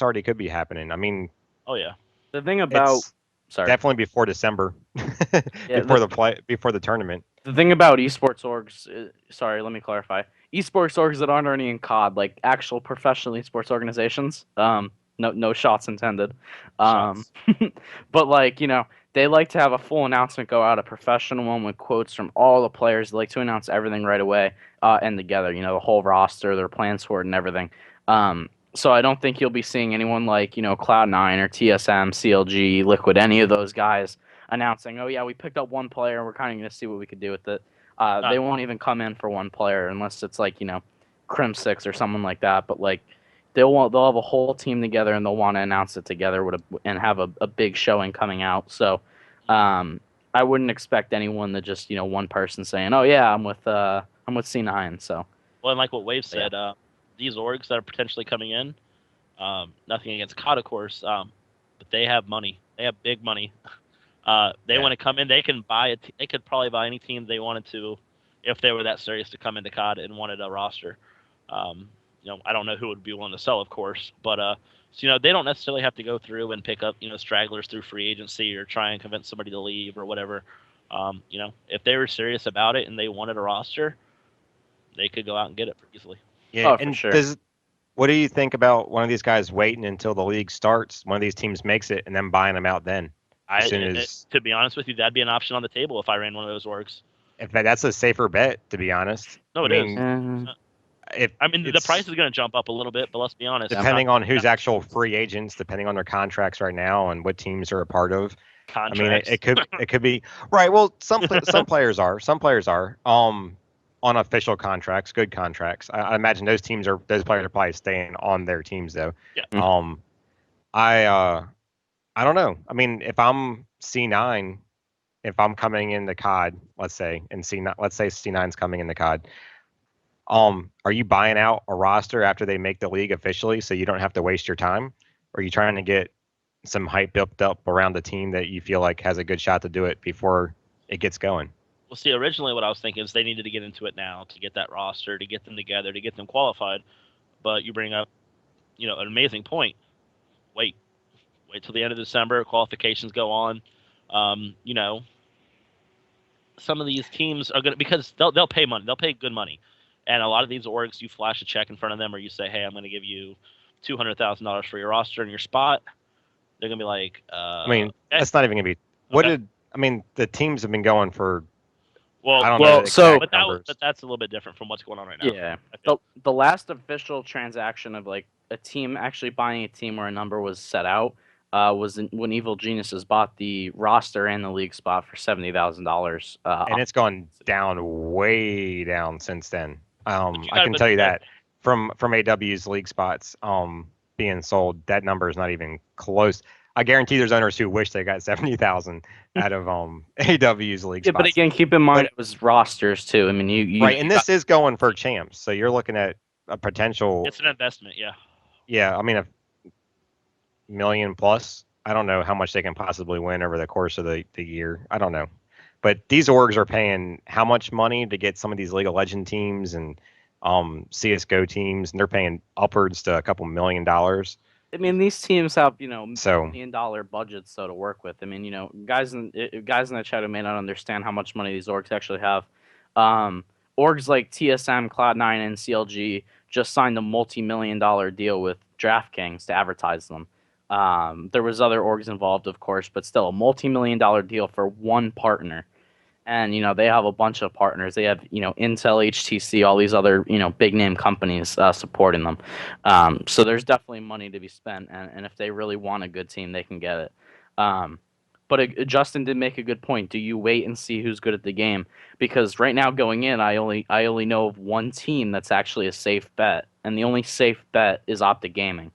Speaker 3: already could be happening. I mean,
Speaker 2: oh yeah.
Speaker 1: The thing about
Speaker 3: it's definitely before December, before the tournament.
Speaker 1: The thing about esports orgs, sorry, let me clarify. Esports orgs that aren't already in COD, like actual professional esports organizations, no shots intended.
Speaker 2: Shots.
Speaker 1: But like, they like to have a full announcement go out, a professional one with quotes from all the players. They like to announce everything right away, and together, the whole roster, their plans for it and everything. So I don't think you'll be seeing anyone like, Cloud9 or TSM, CLG, Liquid, any of those guys announcing, oh yeah, we picked up one player, we're kind of going to see what we could do with it. They won't even come in for one player unless it's like, Crim6 or someone like that. But like, they'll have a whole team together and they'll want to announce it together and have a big showing coming out. So I wouldn't expect anyone to just, one person saying, oh yeah, I'm with C9. So
Speaker 2: well, and like what Wave said, these orgs that are potentially coming in, nothing against COD, of course, but they have money. They have big money. They want to come in. They can buy they could probably buy any team they wanted to, if they were that serious to come into COD and wanted a roster. I don't know who would be willing to sell, of course, but so, they don't necessarily have to go through and pick up stragglers through free agency or try and convince somebody to leave or whatever. If they were serious about it and they wanted a roster, they could go out and get it pretty easily.
Speaker 3: Yeah,
Speaker 1: for sure.
Speaker 3: What do you think about one of these guys waiting until the league starts? One of these teams makes it and then buying them out then.
Speaker 2: To be honest with you, that'd be an option on the table if I ran one of those orgs.
Speaker 3: In fact, that's a safer bet, to be honest.
Speaker 2: No, it is. The price is going to jump up a little bit, but let's be honest.
Speaker 3: Depending on who's actual free agents, depending on their contracts right now and what teams are a part of.
Speaker 2: Contracts.
Speaker 3: I mean, it could be right. Well, some players are. Some players are on official contracts, good contracts. I imagine those players are probably staying on their teams though.
Speaker 2: Yeah.
Speaker 3: I don't know. I mean, if I'm C9, if I'm coming into COD, let's say, and let's say C9's coming into COD, are you buying out a roster after they make the league officially so you don't have to waste your time? Or are you trying to get some hype built up around the team that you feel like has a good shot to do it before it gets going?
Speaker 2: Well, see, originally what I was thinking is they needed to get into it now to get that roster, to get them together, to get them qualified. But you bring up, an amazing point. Wait till the end of December. Qualifications go on. Some of these teams are going to, because they'll pay money. They'll pay good money. And a lot of these orgs, you flash a check in front of them or you say, hey, I'm going to give you $200,000 for your roster and your spot. They're going to be like,
Speaker 3: that's not even going to be. The teams have been going for.
Speaker 2: Well,
Speaker 3: I don't know.
Speaker 2: But that's a little bit different from what's going on right now.
Speaker 1: Yeah. The last official transaction of like a team actually buying a team where a number was set out was when Evil Geniuses bought the roster and the league spot for $70,000.
Speaker 3: And it's gone down, way down since then. I can tell you that from AW's league spots being sold, that number is not even close. I guarantee there's owners who wish they got 70,000 out of AW's league spots.
Speaker 1: Yeah, but again, keep in mind it was rosters too. I mean, you
Speaker 3: right, and this is going for champs, so you're looking at a potential.
Speaker 2: It's an investment, yeah.
Speaker 3: Yeah, I mean, $1 million plus. I don't know how much they can possibly win over the course of the year. I don't know, but these orgs are paying how much money to get some of these League of Legends teams and CS:GO teams, and they're paying upwards to a couple $1 million.
Speaker 1: I mean, these teams have, $1 million budgets to work with. I mean, guys in the chat who may not understand how much money these orgs actually have. Orgs like TSM, Cloud9, and CLG just signed a multi-million-dollar deal with DraftKings to advertise them. There was other orgs involved, of course, but still a multi-million-dollar deal for one partner. And, they have a bunch of partners. They have, Intel, HTC, all these other, big name companies supporting them. So there's definitely money to be spent. And if they really want a good team, they can get it. But Justin did make a good point. Do you wait and see who's good at the game? Because right now going in, I only know of one team that's actually a safe bet. And the only safe bet is Optic Gaming.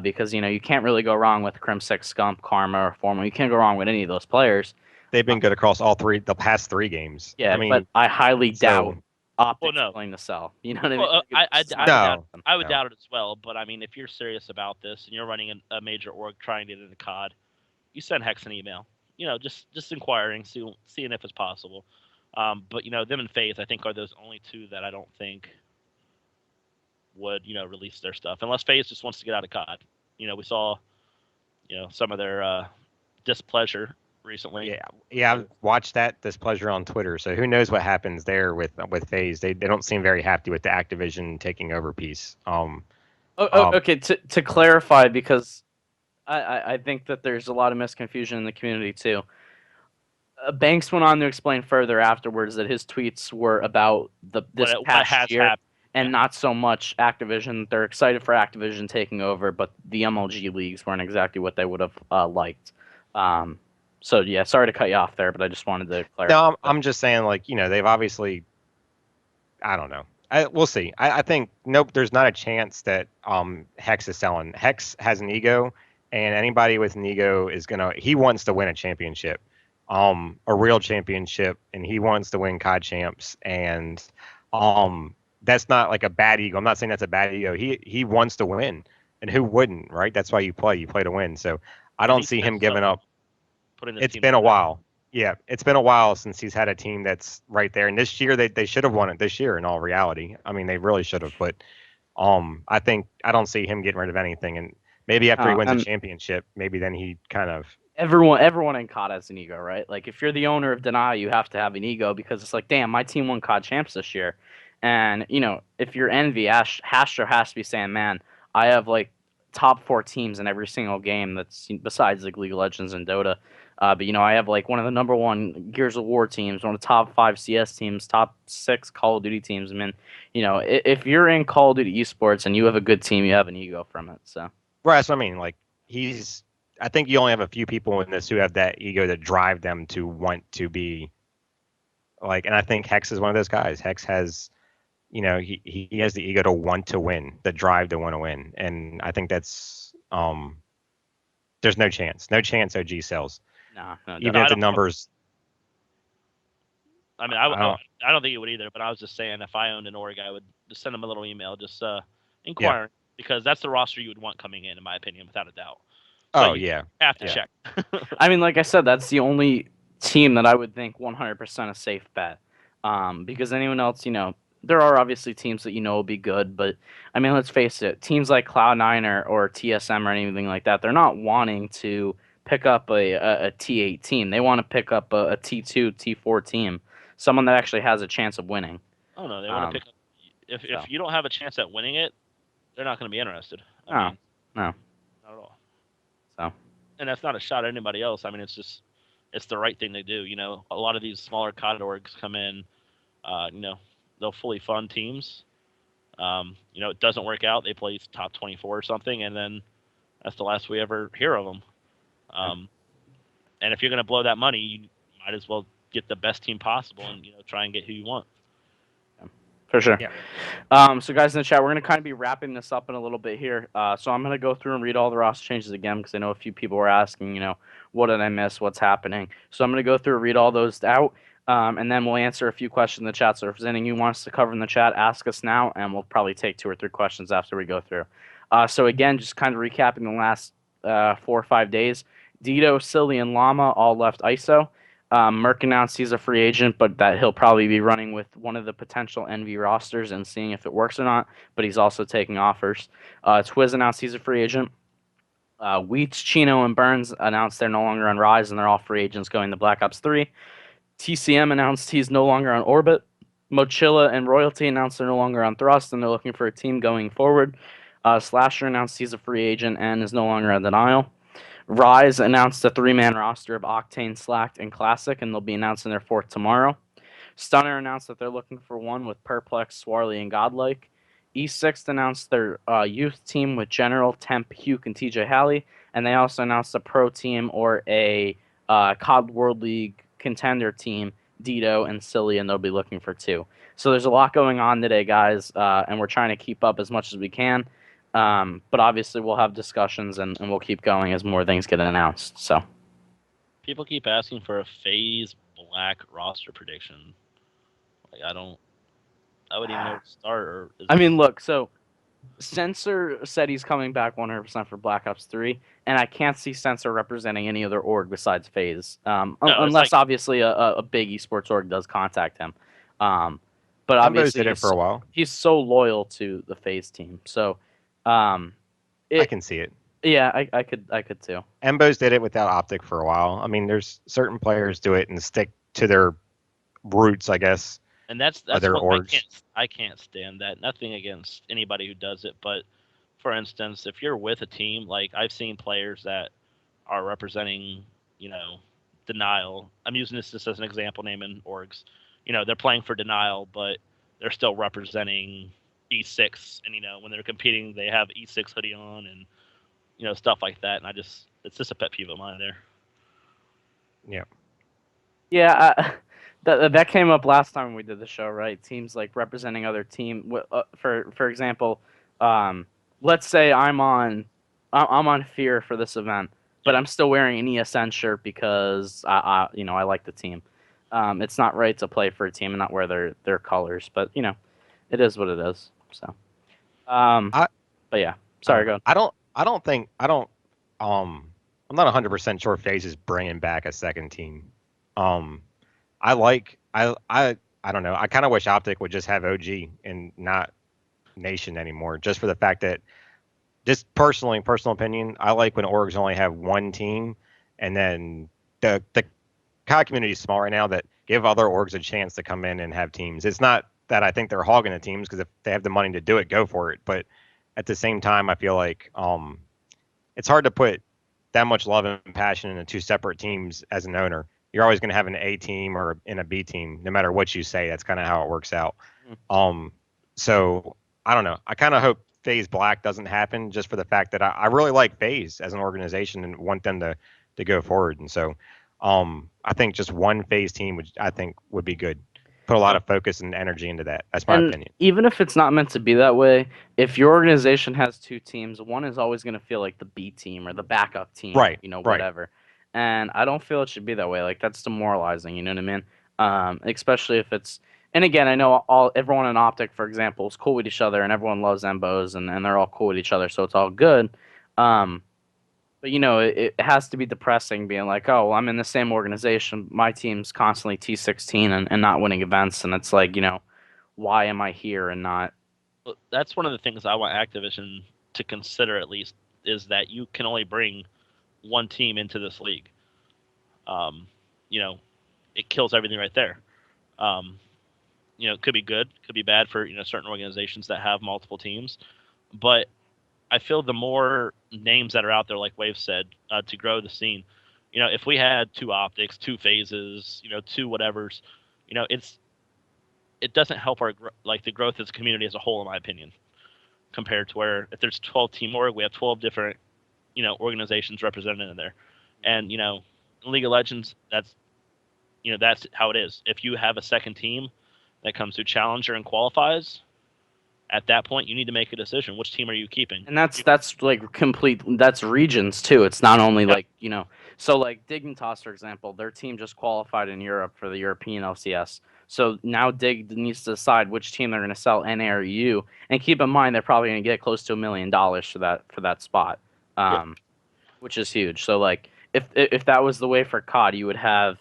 Speaker 1: because you can't really go wrong with Crimsix, Scump, Karma, or Formal. You can't go wrong with any of those players.
Speaker 3: They've been good across the past 3 games.
Speaker 1: Yeah,
Speaker 3: I mean,
Speaker 1: but I highly doubt
Speaker 3: so
Speaker 1: Optics
Speaker 2: no.
Speaker 1: willing to sell. You know what I mean?
Speaker 2: Well,
Speaker 1: Like,
Speaker 2: I
Speaker 1: it's not
Speaker 2: would
Speaker 3: No.
Speaker 2: doubt, I would
Speaker 3: no.
Speaker 2: doubt it as well. But I mean, if you're serious about this and you're running a major org trying to get into COD, you send Hex an email. Just inquiring, seeing if it's possible. But them and FaZe, I think, are those only two that I don't think would release their stuff unless FaZe just wants to get out of COD. We saw some of their displeasure recently.
Speaker 3: Yeah, I've watched that displeasure on Twitter. So who knows what happens there with FaZe? They don't seem very happy with the Activision taking over piece.
Speaker 1: Okay, to clarify, because I think that there's a lot of misconfusion in the community too. Banks went on to explain further afterwards that his tweets were about this
Speaker 2: What
Speaker 1: past
Speaker 2: has
Speaker 1: year
Speaker 2: happened.
Speaker 1: and not so much Activision. They're excited for Activision taking over, but the MLG leagues weren't exactly what they would have liked. So yeah, sorry to cut you off there, but I just wanted to clarify.
Speaker 3: No, I'm just saying, like, they've obviously, I don't know. We'll see. I think nope. There's not a chance that Hex is selling. Hex has an ego, and anybody with an ego he wants to win a championship, a real championship, and he wants to win COD champs, and that's not like a bad ego. I'm not saying that's a bad ego. He wants to win, and who wouldn't, right? That's why you play. You play to win. So I don't see him giving up. It's been a while. Yeah, it's been a while since he's had a team that's right there. And this year they should have won it this year in all reality. I mean, they really should have. But I don't see him getting rid of anything. And maybe after he wins a championship, maybe then he kind of
Speaker 1: everyone in COD has an ego, right? Like if you're the owner of Deny, you have to have an ego because it's like, damn, my team won COD champs this year. And if you're Envy, Hastro has to be saying, man, I have like top 4 teams in every single game that's besides like League of Legends and Dota. But I have like one of the number 1 Gears of War teams, one of the top 5 CS teams, top 6 Call of Duty teams. I mean, if you're in Call of Duty esports and you have a good team, you have an ego from it. So,
Speaker 3: right, that's what I mean. Like I think you only have a few people in this who have that ego that drive them to want to be like, and I think Hex is one of those guys. Hex has, he has the ego to want to win, the drive to want to win, and I think that's there's no chance OG sells.
Speaker 1: No,
Speaker 3: even if the numbers.
Speaker 2: I mean, I don't think it would either. But I was just saying, if I owned an org, I would just send them a little email, just inquiring, because that's the roster you would want coming in my opinion, without a doubt. So
Speaker 3: yeah,
Speaker 2: have to check.
Speaker 1: I mean, like I said, that's the only team that I would think 100% a safe bet. Because anyone else, there are obviously teams that will be good, but I mean, let's face it, teams like Cloud9 or TSM or anything like that, they're not wanting to pick up a T8 team. They want to pick up a T2, T4 team, someone that actually has a chance of winning.
Speaker 2: Oh no, they want to pick up. If you don't have a chance at winning it, they're not going to be interested.
Speaker 1: No,
Speaker 2: not
Speaker 1: at
Speaker 2: all.
Speaker 1: So,
Speaker 2: and that's not a shot at anybody else. I mean, it's the right thing to do. A lot of these smaller COD orgs come in, they'll fully fund teams. It doesn't work out. They play top 24 or something, and then that's the last we ever hear of them. And if you're going to blow that money, you might as well get the best team possible and try and get who you want.
Speaker 1: For sure.
Speaker 3: Yeah.
Speaker 1: So guys in the chat, we're going to kind of be wrapping this up in a little bit here. So I'm going to go through and read all the roster changes again because I know a few people were asking, what did I miss? What's happening? So I'm going to go through and read all those out. And then we'll answer a few questions in the chat. So if there's anything you want us to cover in the chat, ask us now, and we'll probably take 2 or 3 questions after we go through. So again, just kind of recapping the last 4 or 5 days. Dito, Silly, and Llama all left ISO. Merc announced he's a free agent, but that he'll probably be running with one of the potential NV rosters and seeing if it works or not, but he's also taking offers. Twiz announced he's a free agent. Wheats, Chino, and Burns announced they're no longer on Rise, and they're all free agents going to Black Ops 3. TCM announced he's no longer on Orbit. Mochilla and Royalty announced they're no longer on Thrust, and they're looking for a team going forward. Slasher announced he's a free agent and is no longer on Denial. Rise announced a 3-man roster of Octane, Slacked, and Classic, and they'll be announcing their 4th tomorrow. Stunner announced that they're looking for one with Perplex, Swarley, and Godlike. E6 announced their youth team with General, Temp, Huke, and TJ Halley, and they also announced a pro team or a COD World League contender team, Dito and Silly, and they'll be looking for 2. So there's a lot going on today, guys, and we're trying to keep up as much as we can. But obviously we'll have discussions and we'll keep going as more things get announced. So
Speaker 2: People keep asking for a FaZe Black roster prediction. Like I wouldn't even know where to start. Or
Speaker 1: I mean, look, so Sensor said he's coming back 100% for Black Ops 3, and I can't see Sensor representing any other org besides FaZe,
Speaker 2: No,
Speaker 1: unless obviously a big esports org does contact him. But
Speaker 3: Embos
Speaker 1: obviously
Speaker 3: did it for a while.
Speaker 1: he's so loyal to the FaZe team. So
Speaker 3: I can see it.
Speaker 1: Yeah, I could too.
Speaker 3: Embos did it without Optic for a while. I mean, there's certain players do it and stick to their roots, I guess.
Speaker 2: And that's
Speaker 3: other
Speaker 2: what
Speaker 3: orgs.
Speaker 2: I can't stand that. Nothing against anybody who does it, but for instance, if you're with a team, like I've seen players that are representing, Denial. I'm using this just as an example, naming orgs. They're playing for Denial, but they're still representing E6, and when they're competing, they have E6 hoodie on, and stuff like that. And it's just a pet peeve of mine there.
Speaker 3: Yeah.
Speaker 1: Yeah, that came up last time we did the show, right? Teams like representing other team. For example, let's say I'm on Fear for this event, but I'm still wearing an ESN shirt because I like the team. It's not right to play for a team and not wear their colors, but it is what it is. So, but yeah, sorry, go.
Speaker 3: I'm not 100% sure FaZe is bringing back a second team. I don't know. I kind of wish Optic would just have OG and not Nation anymore, just for the fact that, just personal opinion, I like when orgs only have one team, and then the COD community is small right now, that give other orgs a chance to come in and have teams. It's not that I think they're hogging the teams, because if they have the money to do it, go for it. But at the same time, I feel like it's hard to put that much love and passion into two separate teams as an owner. You're always going to have an A team or in a B team, no matter what you say. That's kind of how it works out. So I don't know. I kind of hope FaZe Black doesn't happen, just for the fact that I really like FaZe as an organization and want them to go forward. And so I think just one FaZe team would be good. Put a lot of focus and energy into that. That's my opinion.
Speaker 1: Even if it's not meant to be that way, if your organization has two teams, one is always going to feel like the B team or the backup team,
Speaker 3: right?
Speaker 1: Whatever. Right. And I don't feel it should be that way. Like, that's demoralizing. You know what I mean? Especially if it's. And again, I know everyone in Optic, for example, is cool with each other, and everyone loves Embos, and they're all cool with each other, so it's all good. But it has to be depressing being like, oh, well, I'm in the same organization. My team's constantly T16 and not winning events, and it's like, why am I here and not?
Speaker 2: Well, that's one of the things I want Activision to consider, at least, is that you can only bring one team into this league. It kills everything right there. It could be good, could be bad for certain organizations that have multiple teams, but I feel the more names that are out there, like Wave said, to grow the scene. If we had two Optics, two Phases, two whatevers, it doesn't help the growth as a community as a whole, in my opinion, compared to where if there's 12 team org, we have 12 different organizations represented in there, and in League of Legends, that's how it is. If you have a second team that comes through Challenger and qualifies, at that point, you need to make a decision. Which team are you keeping?
Speaker 1: And that's like complete. That's regions too. It's not only So like Dignitas, for example, their team just qualified in Europe for the European LCS. So now Dig needs to decide which team they're going to sell, NA or EU. And keep in mind, they're probably going to get close to $1 million for that spot, which is huge. So like if that was the way for COD, you would have.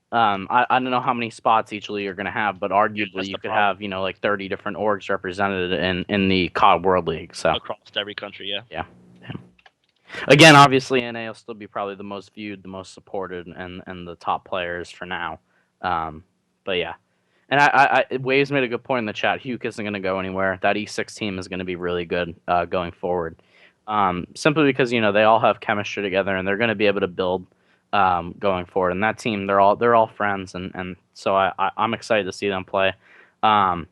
Speaker 1: I don't know how many spots each league are going to have, but arguably you could have, like 30 different orgs represented in the COD World League. So
Speaker 2: across every country, yeah.
Speaker 1: Again, obviously, NA will still be probably the most viewed, the most supported, and the top players for now. But yeah. And Waves made a good point in the chat. Huke isn't going to go anywhere. That E6 team is going to be really good going forward. Simply because, they all have chemistry together, and they're going to be able to build going forward. And that team, they're all friends, and so I'm excited to see them play. No,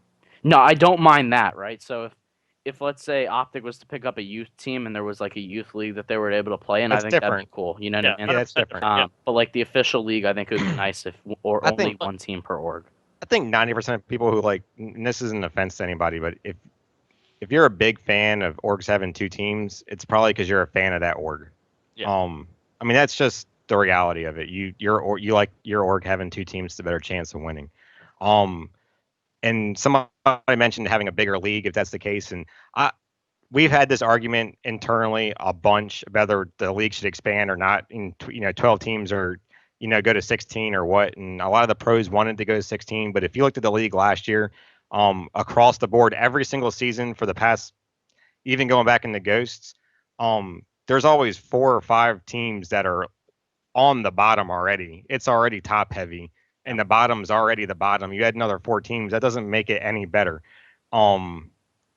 Speaker 1: I don't mind that, right? So if let's say Optic was to pick up a youth team and there was like a youth league that they were able to play in, I think that'd be cool. You know what I mean?
Speaker 3: Yeah, that's different.
Speaker 1: But like the official league, I think it would be nice if only one team per org.
Speaker 3: I think 90% of people who and this isn't an offense to anybody, but if if you're a big fan of orgs having 2 teams, it's probably because you're a fan of that org.
Speaker 2: Yeah.
Speaker 3: I mean, that's just the reality of it. You like your org having 2 teams, the better chance of winning. And somebody mentioned having a bigger league if that's the case, and we've had this argument internally a bunch whether the league should expand or not. In 12 teams or go to 16 or what. And a lot of the pros wanted to go to 16, but if you looked at the league last year, across the board, every single season for the past, even going back into Ghosts, there's always 4 or 5 teams that are on the bottom already. It's already top heavy, and the bottom's already the bottom. You add another 4 teams, that doesn't make it any better.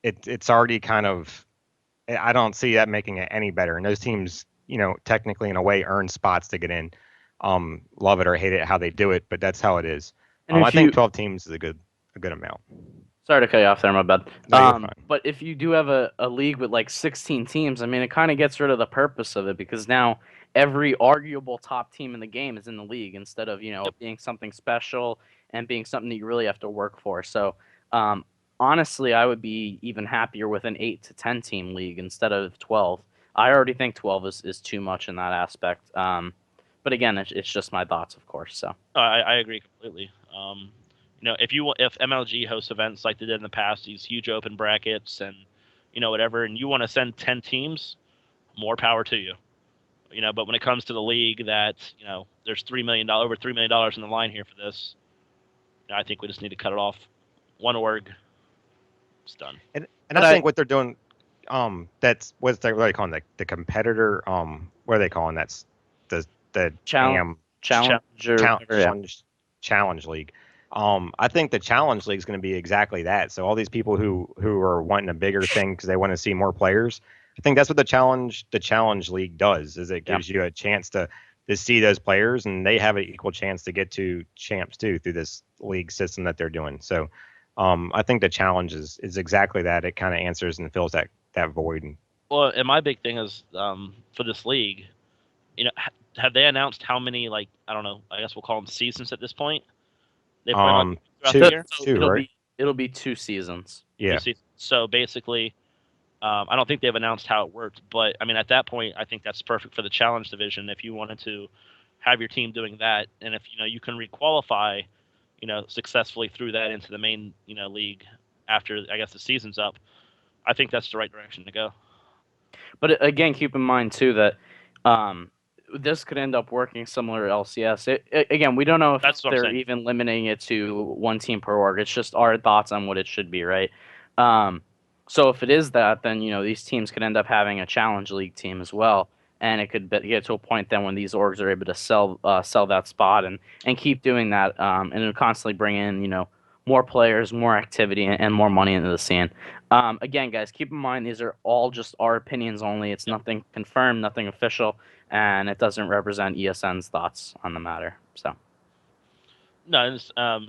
Speaker 3: It's already kind of. I don't see that making it any better. And those teams, technically in a way, earn spots to get in. Love it or hate it how they do it, but that's how it is.
Speaker 1: And
Speaker 3: I think 12 teams is a good amount.
Speaker 1: Sorry to cut you off there, my bad.
Speaker 3: No, you're fine.
Speaker 1: But if you do have a league with like 16 teams, I mean, it kind of gets rid of the purpose of it because now every arguable top team in the game is in the league instead of, being something special and being something that you really have to work for. So, honestly, I would be even happier with an 8 to 10 team league instead of 12. I already think 12 is too much in that aspect. But again, it's just my thoughts, of course. So
Speaker 2: I agree completely. If MLG hosts events like they did in the past, these huge open brackets and whatever, and you want to send 10 teams, more power to you. But when it comes to the league, that there's over $3 million in the line here for this. I think we just need to cut it off. One org, it's done.
Speaker 3: And I think what they're doing, that's what they're calling the competitor. What are they calling that's the
Speaker 1: challenge
Speaker 3: league. I think the challenge league is going to be exactly that. So all these people who are wanting a bigger thing because they want to see more players, I think that's what the challenge league does. Is it gives you a chance to see those players, and they have an equal chance to get to champs too through this league system that they're doing. So I think the challenge is exactly that. It kind of answers and fills that void.
Speaker 2: Well, and my big thing is for this league, have they announced how many, I don't know, I guess we'll call them seasons at this point? They play throughout the year?
Speaker 1: It'll be 2 seasons.
Speaker 3: Yeah.
Speaker 2: 2 seasons. So basically, I don't think they've announced how it worked, but I mean, at that point, I think that's perfect for the challenge division. If you wanted to have your team doing that, and if you can requalify, successfully through that into the main, league after I guess the season's up, I think that's the right direction to go.
Speaker 1: But again, keep in mind too that this could end up working similar to LCS. Again, we don't know if they're even limiting it to 1 team per org. It's just our thoughts on what it should be, right? So if it is that, then these teams could end up having a challenge league team as well, and it could get to a point then when these orgs are able to sell that spot and keep doing that, and it'll constantly bring in more players, more activity, and more money into the scene. Again, guys, keep in mind these are all just our opinions only. It's nothing confirmed, nothing official, and it doesn't represent ESN's thoughts on the matter. So,
Speaker 2: no,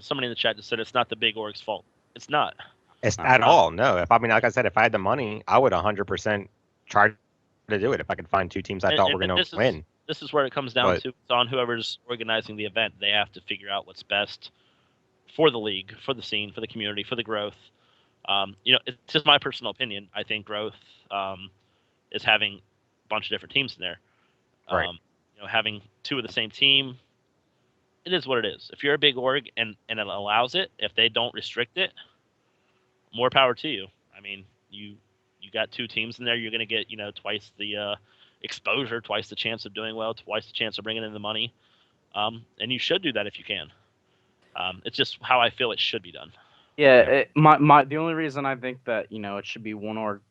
Speaker 2: somebody in the chat just said it's not the big org's fault. It's not.
Speaker 3: It's at all. No. Like I said, if I had the money, I would 100% try to do it. If I could find 2 teams I thought were going to win.
Speaker 2: This is where it comes down to. It's on whoever's organizing the event. They have to figure out what's best for the league, for the scene, for the community, for the growth. It's just my personal opinion. I think growth is having a bunch of different teams in there.
Speaker 3: Right.
Speaker 2: Having 2 of the same team, it is what it is. If you're a big org and it allows it, if they don't restrict it, more power to you. I mean, you got 2 teams in there. You're going to get twice the exposure, twice the chance of doing well, twice the chance of bringing in the money, and you should do that if you can. It's just how I feel it should be done.
Speaker 1: Yeah, the only reason I think that it should be one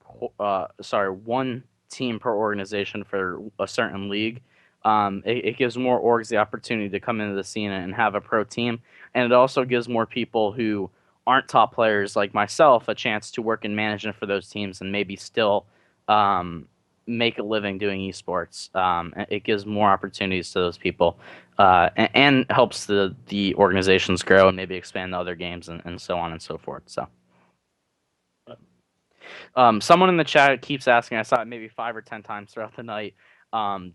Speaker 1: team per organization for a certain league. It gives more orgs the opportunity to come into the scene and have a pro team, and it also gives more people who aren't top players like myself a chance to work in management for those teams and maybe still make a living doing esports. It gives more opportunities to those people and helps the organizations grow and maybe expand to other games and so on and so forth. So, someone in the chat keeps asking, I saw it maybe 5 or 10 times throughout the night,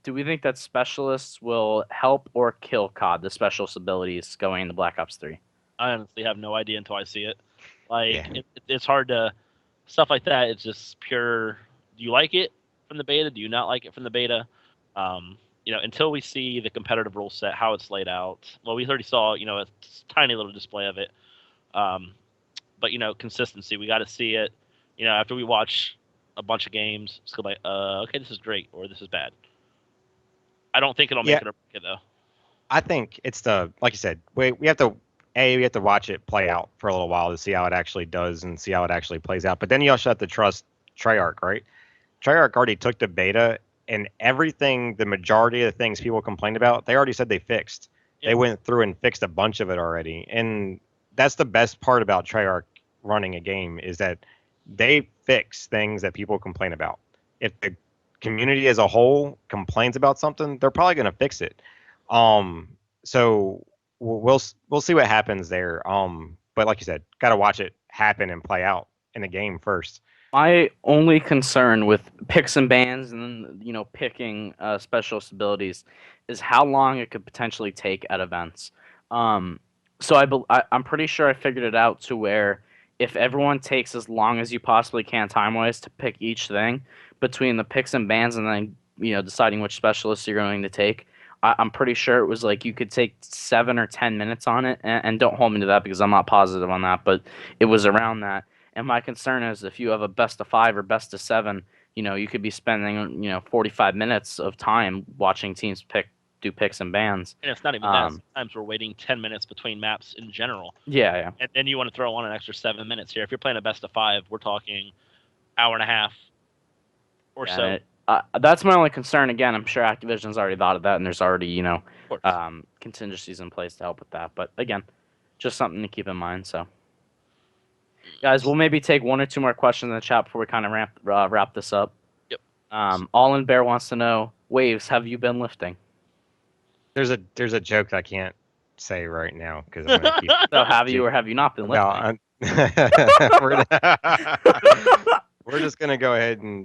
Speaker 1: do we think that specialists will help or kill COD, the specialist abilities going into Black Ops 3?
Speaker 2: I honestly have no idea until I see it. It's hard to stuff like that. It's just pure. Do you like it from the beta? Do you not like it from the beta? Until we see the competitive rule set, how it's laid out. Well, we already saw, a tiny little display of it. But consistency. We got to see it. After we watch a bunch of games, it's like, okay, this is great or this is bad. I don't think it'll make it or break it though.
Speaker 3: I think it's like you said, we have to watch it play out for a little while to see how it actually does and see how it actually plays out. But then you also have to trust Treyarch, right? Treyarch already took the beta and everything, the majority of the things people complained about, they already said they fixed. Yep. They went through and fixed a bunch of it already. And that's the best part about Treyarch running a game is that they fix things that people complain about. If the community as a whole complains about something, they're probably going to fix it. So we'll see what happens there. But like you said, got to watch it happen and play out in the game first.
Speaker 1: My only concern with picks and bans and picking specialist abilities is how long it could potentially take at events. So I'm pretty sure I figured it out to where if everyone takes as long as you possibly can time-wise to pick each thing between the picks and bans and then deciding which specialists you're going to take, I'm pretty sure it was like you could take 7 or 10 minutes on it, and don't hold me to that because I'm not positive on that, but it was around that. And my concern is if you have a best of 5 or best of 7, you could be spending 45 minutes of time watching teams do picks and bans.
Speaker 2: And it's not even that. Sometimes we're waiting 10 minutes between maps in general.
Speaker 1: Yeah.
Speaker 2: And then you want to throw on an extra 7 minutes here. If you're playing a best of 5, we're talking hour and a half or so.
Speaker 1: That's my only concern. Again, I'm sure Activision's already thought of that, and there's already contingencies in place to help with that. But again, just something to keep in mind. So, guys, we'll maybe take 1 or 2 more questions in the chat before we kind of wrap this up.
Speaker 2: Yep.
Speaker 1: All in Bear wants to know, Waves, have you been lifting?
Speaker 3: There's a joke that I can't say right now because I'm gonna keep.
Speaker 1: So have you or have you not been lifting?
Speaker 3: We're just gonna go ahead and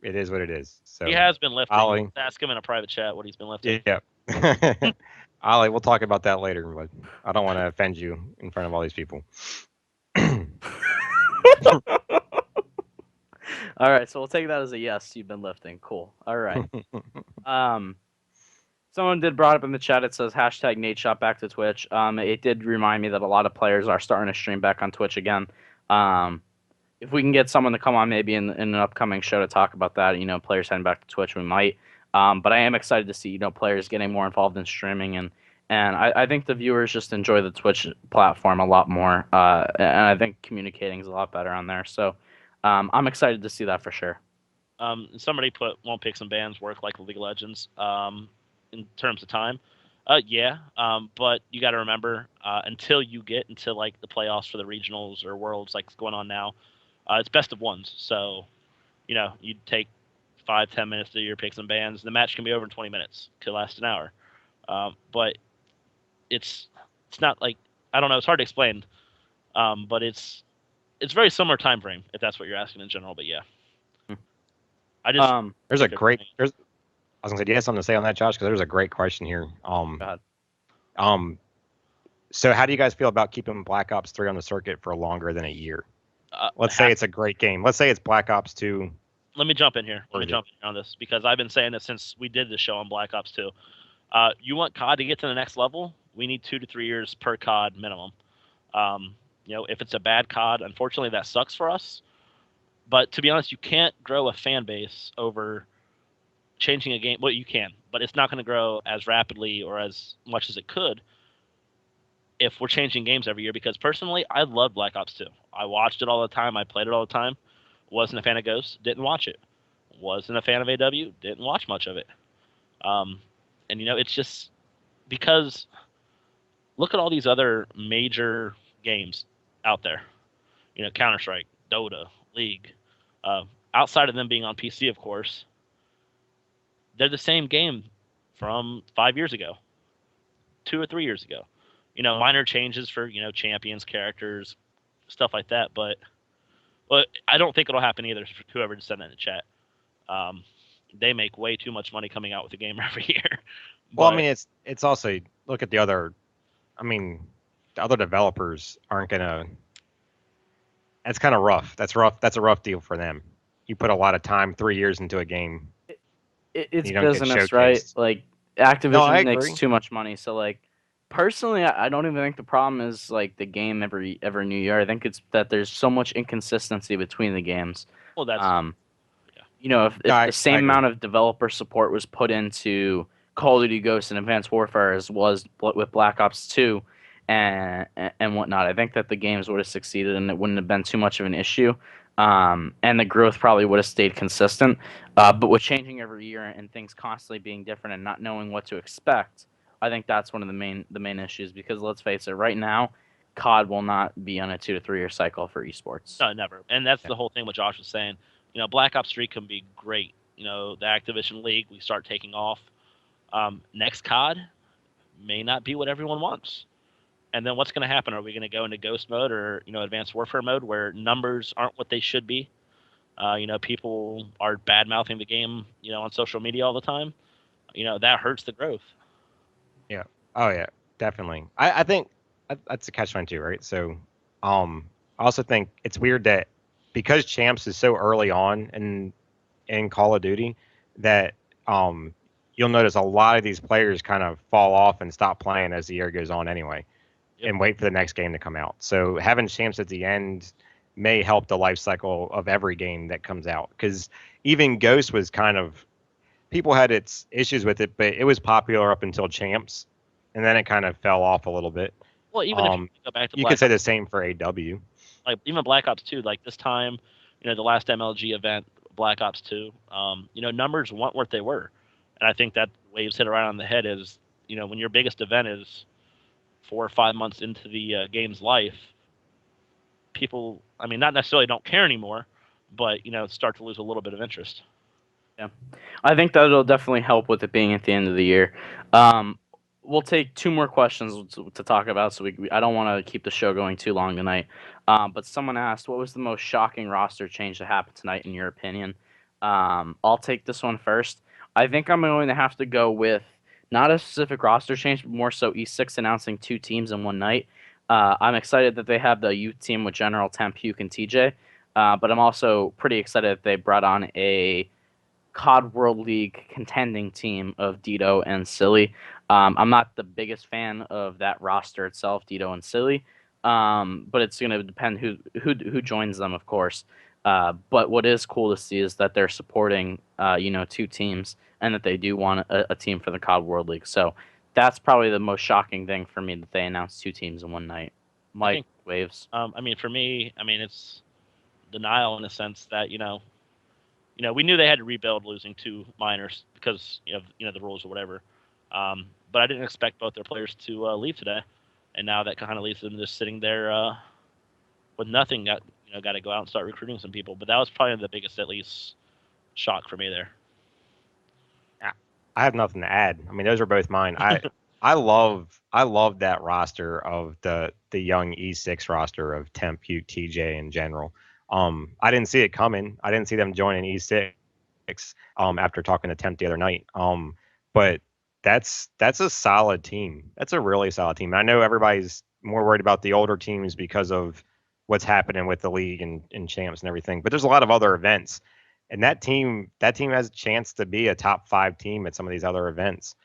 Speaker 3: it is what it is. So
Speaker 2: he has been lifting.
Speaker 3: Ollie,
Speaker 2: ask him in a private chat what he's been lifting.
Speaker 3: Yeah. Ollie, we'll talk about that later, but I don't want to offend you in front of all these people.
Speaker 1: All right, so we'll take that as a yes. You've been lifting. Cool. All right. Someone did brought up in the chat. It says hashtag Nate shot back to Twitch. It did remind me that a lot of players are starting to stream back on Twitch again. If we can get someone to come on maybe in an upcoming show to talk about that, players heading back to Twitch, we might. But I am excited to see players getting more involved in streaming, and I think the viewers just enjoy the Twitch platform a lot more. And I think communicating is a lot better on there. So I'm excited to see that for sure.
Speaker 2: Somebody won't pick some bands work like League of Legends. In terms of time, but you got to remember until you get into like the playoffs for the regionals or worlds like going on now, it's best of ones. So you take 5-10 minutes to do your picks and bans. The match can be over in 20 minutes, could last an hour, but it's not like, I don't know, it's hard to explain, but it's very similar time frame if that's what you're asking in general. But yeah, I just
Speaker 3: I was gonna say, do you have something to say on that, Josh? Because there's a great question here.
Speaker 1: Go ahead.
Speaker 3: So how do you guys feel about keeping Black Ops 3 on the circuit for longer than a year? Let's say it's a great game. Let's say it's Black Ops 2.
Speaker 2: Let me jump in here. On this because I've been saying this since we did the show on Black Ops 2. You want COD to get to the next level? We need 2 to 3 years per COD minimum. If it's a bad COD, unfortunately that sucks for us. But to be honest, you can't grow a fan base over changing a game. Well, you can, but it's not going to grow as rapidly or as much as it could if we're changing games every year. Because personally, I love Black Ops 2. I watched it all the time. I played it all the time. Wasn't a fan of Ghost. Didn't watch it. Wasn't a fan of AW. Didn't watch much of it. And it's just because look at all these other major games out there. Counter-Strike, Dota, League. Outside of them being on PC, of course, they're the same game from 5 years ago, 2 or 3 years ago. Minor changes for, champions, characters, stuff like that. But I don't think it'll happen either, whoever just said that in the chat. They make way too much money coming out with a game every year.
Speaker 3: Well, I mean, it's also, look at the other developers aren't going to, That's kind of rough. That's rough. That's a rough deal for them. You put a lot of time, 3 years into a game.
Speaker 1: It's
Speaker 3: You don't get
Speaker 1: business, right?
Speaker 3: showcased.
Speaker 1: Like
Speaker 3: No, I
Speaker 1: Activision makes
Speaker 3: agree.
Speaker 1: too much money. So like personally, I don't even think the problem is like the game every new year. I think it's that there's so much inconsistency between the games.
Speaker 2: Well, that's
Speaker 1: Um,
Speaker 2: yeah.
Speaker 3: No,
Speaker 1: if the
Speaker 3: I
Speaker 1: same
Speaker 3: agree.
Speaker 1: amount of developer support was put into Call of Duty Ghosts and Advanced Warfare as was with Black Ops 2 and whatnot, I think that the games would have succeeded and it wouldn't have been too much of an issue. And the growth probably would have stayed consistent. But with changing every year and things constantly being different and not knowing what to expect, I think that's one of the main issues. Because let's face it, right now, COD will not be on a 2 to 3 year cycle for esports.
Speaker 2: No, never. And that's
Speaker 3: Yeah.
Speaker 2: the whole thing what Josh was saying. Black Ops 3 can be great. The Activision League, we start taking off. Next COD may not be what everyone wants. And then what's going to happen? Are we going to go into Ghost mode or Advanced Warfare mode where numbers aren't what they should be? People are bad mouthing the game, on social media all the time. That hurts the growth.
Speaker 3: Yeah. Oh yeah, definitely. I think that's a catch-22, right? So, I also think it's weird that because Champs is so early on in Call of Duty that you'll notice a lot of these players kind of fall off and stop playing as the year goes on anyway,
Speaker 2: Yep.
Speaker 3: and wait for the next game to come out. So having Champs at the end may help the life cycle of every game that comes out because even Ghost was kind of people had its issues with it, but it was popular up until Champs, and then it kind of fell off a little bit.
Speaker 2: Well, even if you go back to
Speaker 3: You could
Speaker 2: Black
Speaker 3: say the
Speaker 2: Ops,
Speaker 3: same for AW.
Speaker 2: like even Black Ops 2, like this time, the last MLG event, Black Ops 2, numbers weren't what they were. And I think that Waves hit it right on the head is, when your biggest event is 4 or 5 months into the game's life, people, I mean, not necessarily don't care anymore, but, start to lose a little bit of interest.
Speaker 1: Yeah, I think that'll definitely help with it being at the end of the year. Um, we'll take two more questions to talk about, so I don't want to keep the show going too long tonight. But someone asked, what was the most shocking roster change that happened tonight, in your opinion? I'll take this one first. I think I'm going to have to go with not a specific roster change, but more so E6 announcing two teams in one night. I'm excited that they have the youth team with General Temp, Puke, and TJ. But I'm also pretty excited that they brought on a COD World League contending team of Dito and Silly. I'm not the biggest fan of that roster itself, Dito and Silly, but it's going to depend who joins them, of course. But what is cool to see is that they're supporting, two teams, and that they do want a team for the COD World League. So that's probably the most shocking thing for me that they announced two teams in one night.
Speaker 2: I
Speaker 1: Mike,
Speaker 2: think,
Speaker 1: Waves.
Speaker 2: for me, it's denial in a sense that, we knew they had to rebuild losing two minors because the rules or whatever. But I didn't expect both their players to leave today, and now that kind of leaves them just sitting there with nothing. Got to go out and start recruiting some people. But that was probably the biggest, at least, shock for me there.
Speaker 3: I have nothing to add. I mean, those are both mine. I love that roster of the young E6 roster of Temp, Puke, TJ in general. I didn't see it coming. I didn't see them joining E6 after talking to Temp the other night. But that's a solid team. That's a really solid team. I know everybody's more worried about the older teams because of what's happening with the league and champs and everything. But there's a lot of other events, and that team has a chance to be a top 5 team at some of these other events,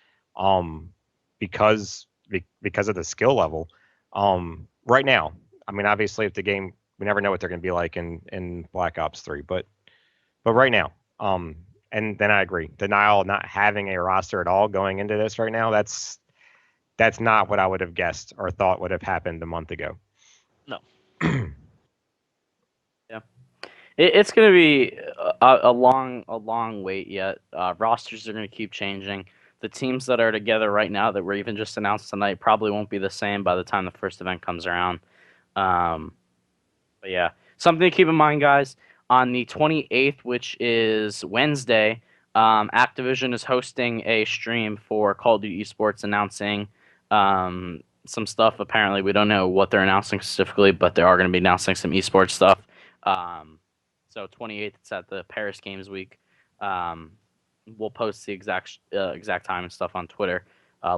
Speaker 3: because of the skill level. Right now, I mean, obviously, if the game, we never know what they're going to be like in Black Ops 3, but right now, and then I agree, denial not having a roster at all going into this right now. That's not what I would have guessed or thought would have happened a month ago.
Speaker 2: No.
Speaker 1: Yeah. It's going to be a long wait yet. Rosters are going to keep changing. The teams that are together right now that were even just announced tonight probably won't be the same by the time the first event comes around. But yeah, something to keep in mind, guys. On the 28th, which is Wednesday, Activision is hosting a stream for Call of Duty Esports announcing some stuff. Apparently, we don't know what they're announcing specifically, but they are going to be announcing some esports stuff. So 28th, it's at the Paris Games Week. We'll post the exact time and stuff on Twitter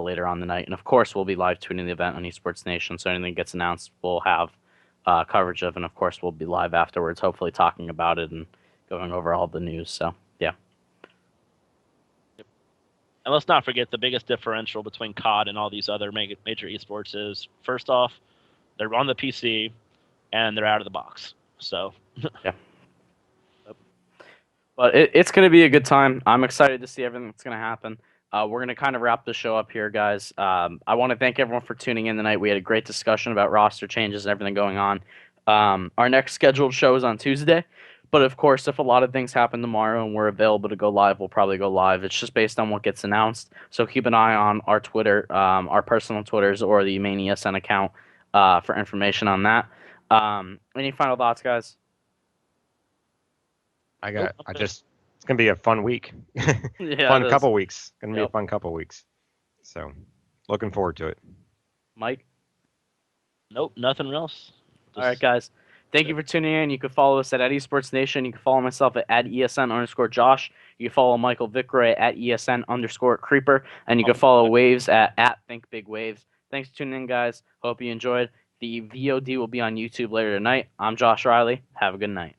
Speaker 1: later on the night, and of course, we'll be live tweeting the event on Esports Nation. So anything gets announced, we'll have coverage of, and of course we'll be live afterwards, hopefully talking about it and going over all the news. So yeah.
Speaker 2: And let's not forget the biggest differential between COD and all these other major esports is, first off, they're on the PC and they're out of the box. So
Speaker 1: yeah. But it's going to be a good time. I'm excited to see everything that's going to happen. We're going to kind of wrap the show up here, guys. I want to thank everyone for tuning in tonight. We had a great discussion about roster changes and everything going on. Our next scheduled show is on Tuesday. But, of course, if a lot of things happen tomorrow and we're available to go live, we'll probably go live. It's just based on what gets announced. So keep an eye on our Twitter, our personal Twitters, or the main ESN account for information on that. Any final thoughts, guys?
Speaker 3: It's gonna be a fun week.
Speaker 1: Yeah,
Speaker 3: Fun
Speaker 1: it is.
Speaker 3: couple weeks. Gonna be a
Speaker 1: Yep.
Speaker 3: fun couple weeks. So, looking forward to it.
Speaker 1: Mike?
Speaker 2: nope, nothing else.
Speaker 1: All right, guys. Thank you for tuning in. You can follow us at Esports Nation. You can follow myself at @ESN_Josh. You can follow Michael Vickroy at ESN_Creeper. And you can follow Waves at @ThinkBigWaves. Thanks for tuning in, guys. Hope you enjoyed. The VOD will be on YouTube later tonight. I'm Josh Riley. Have a good night.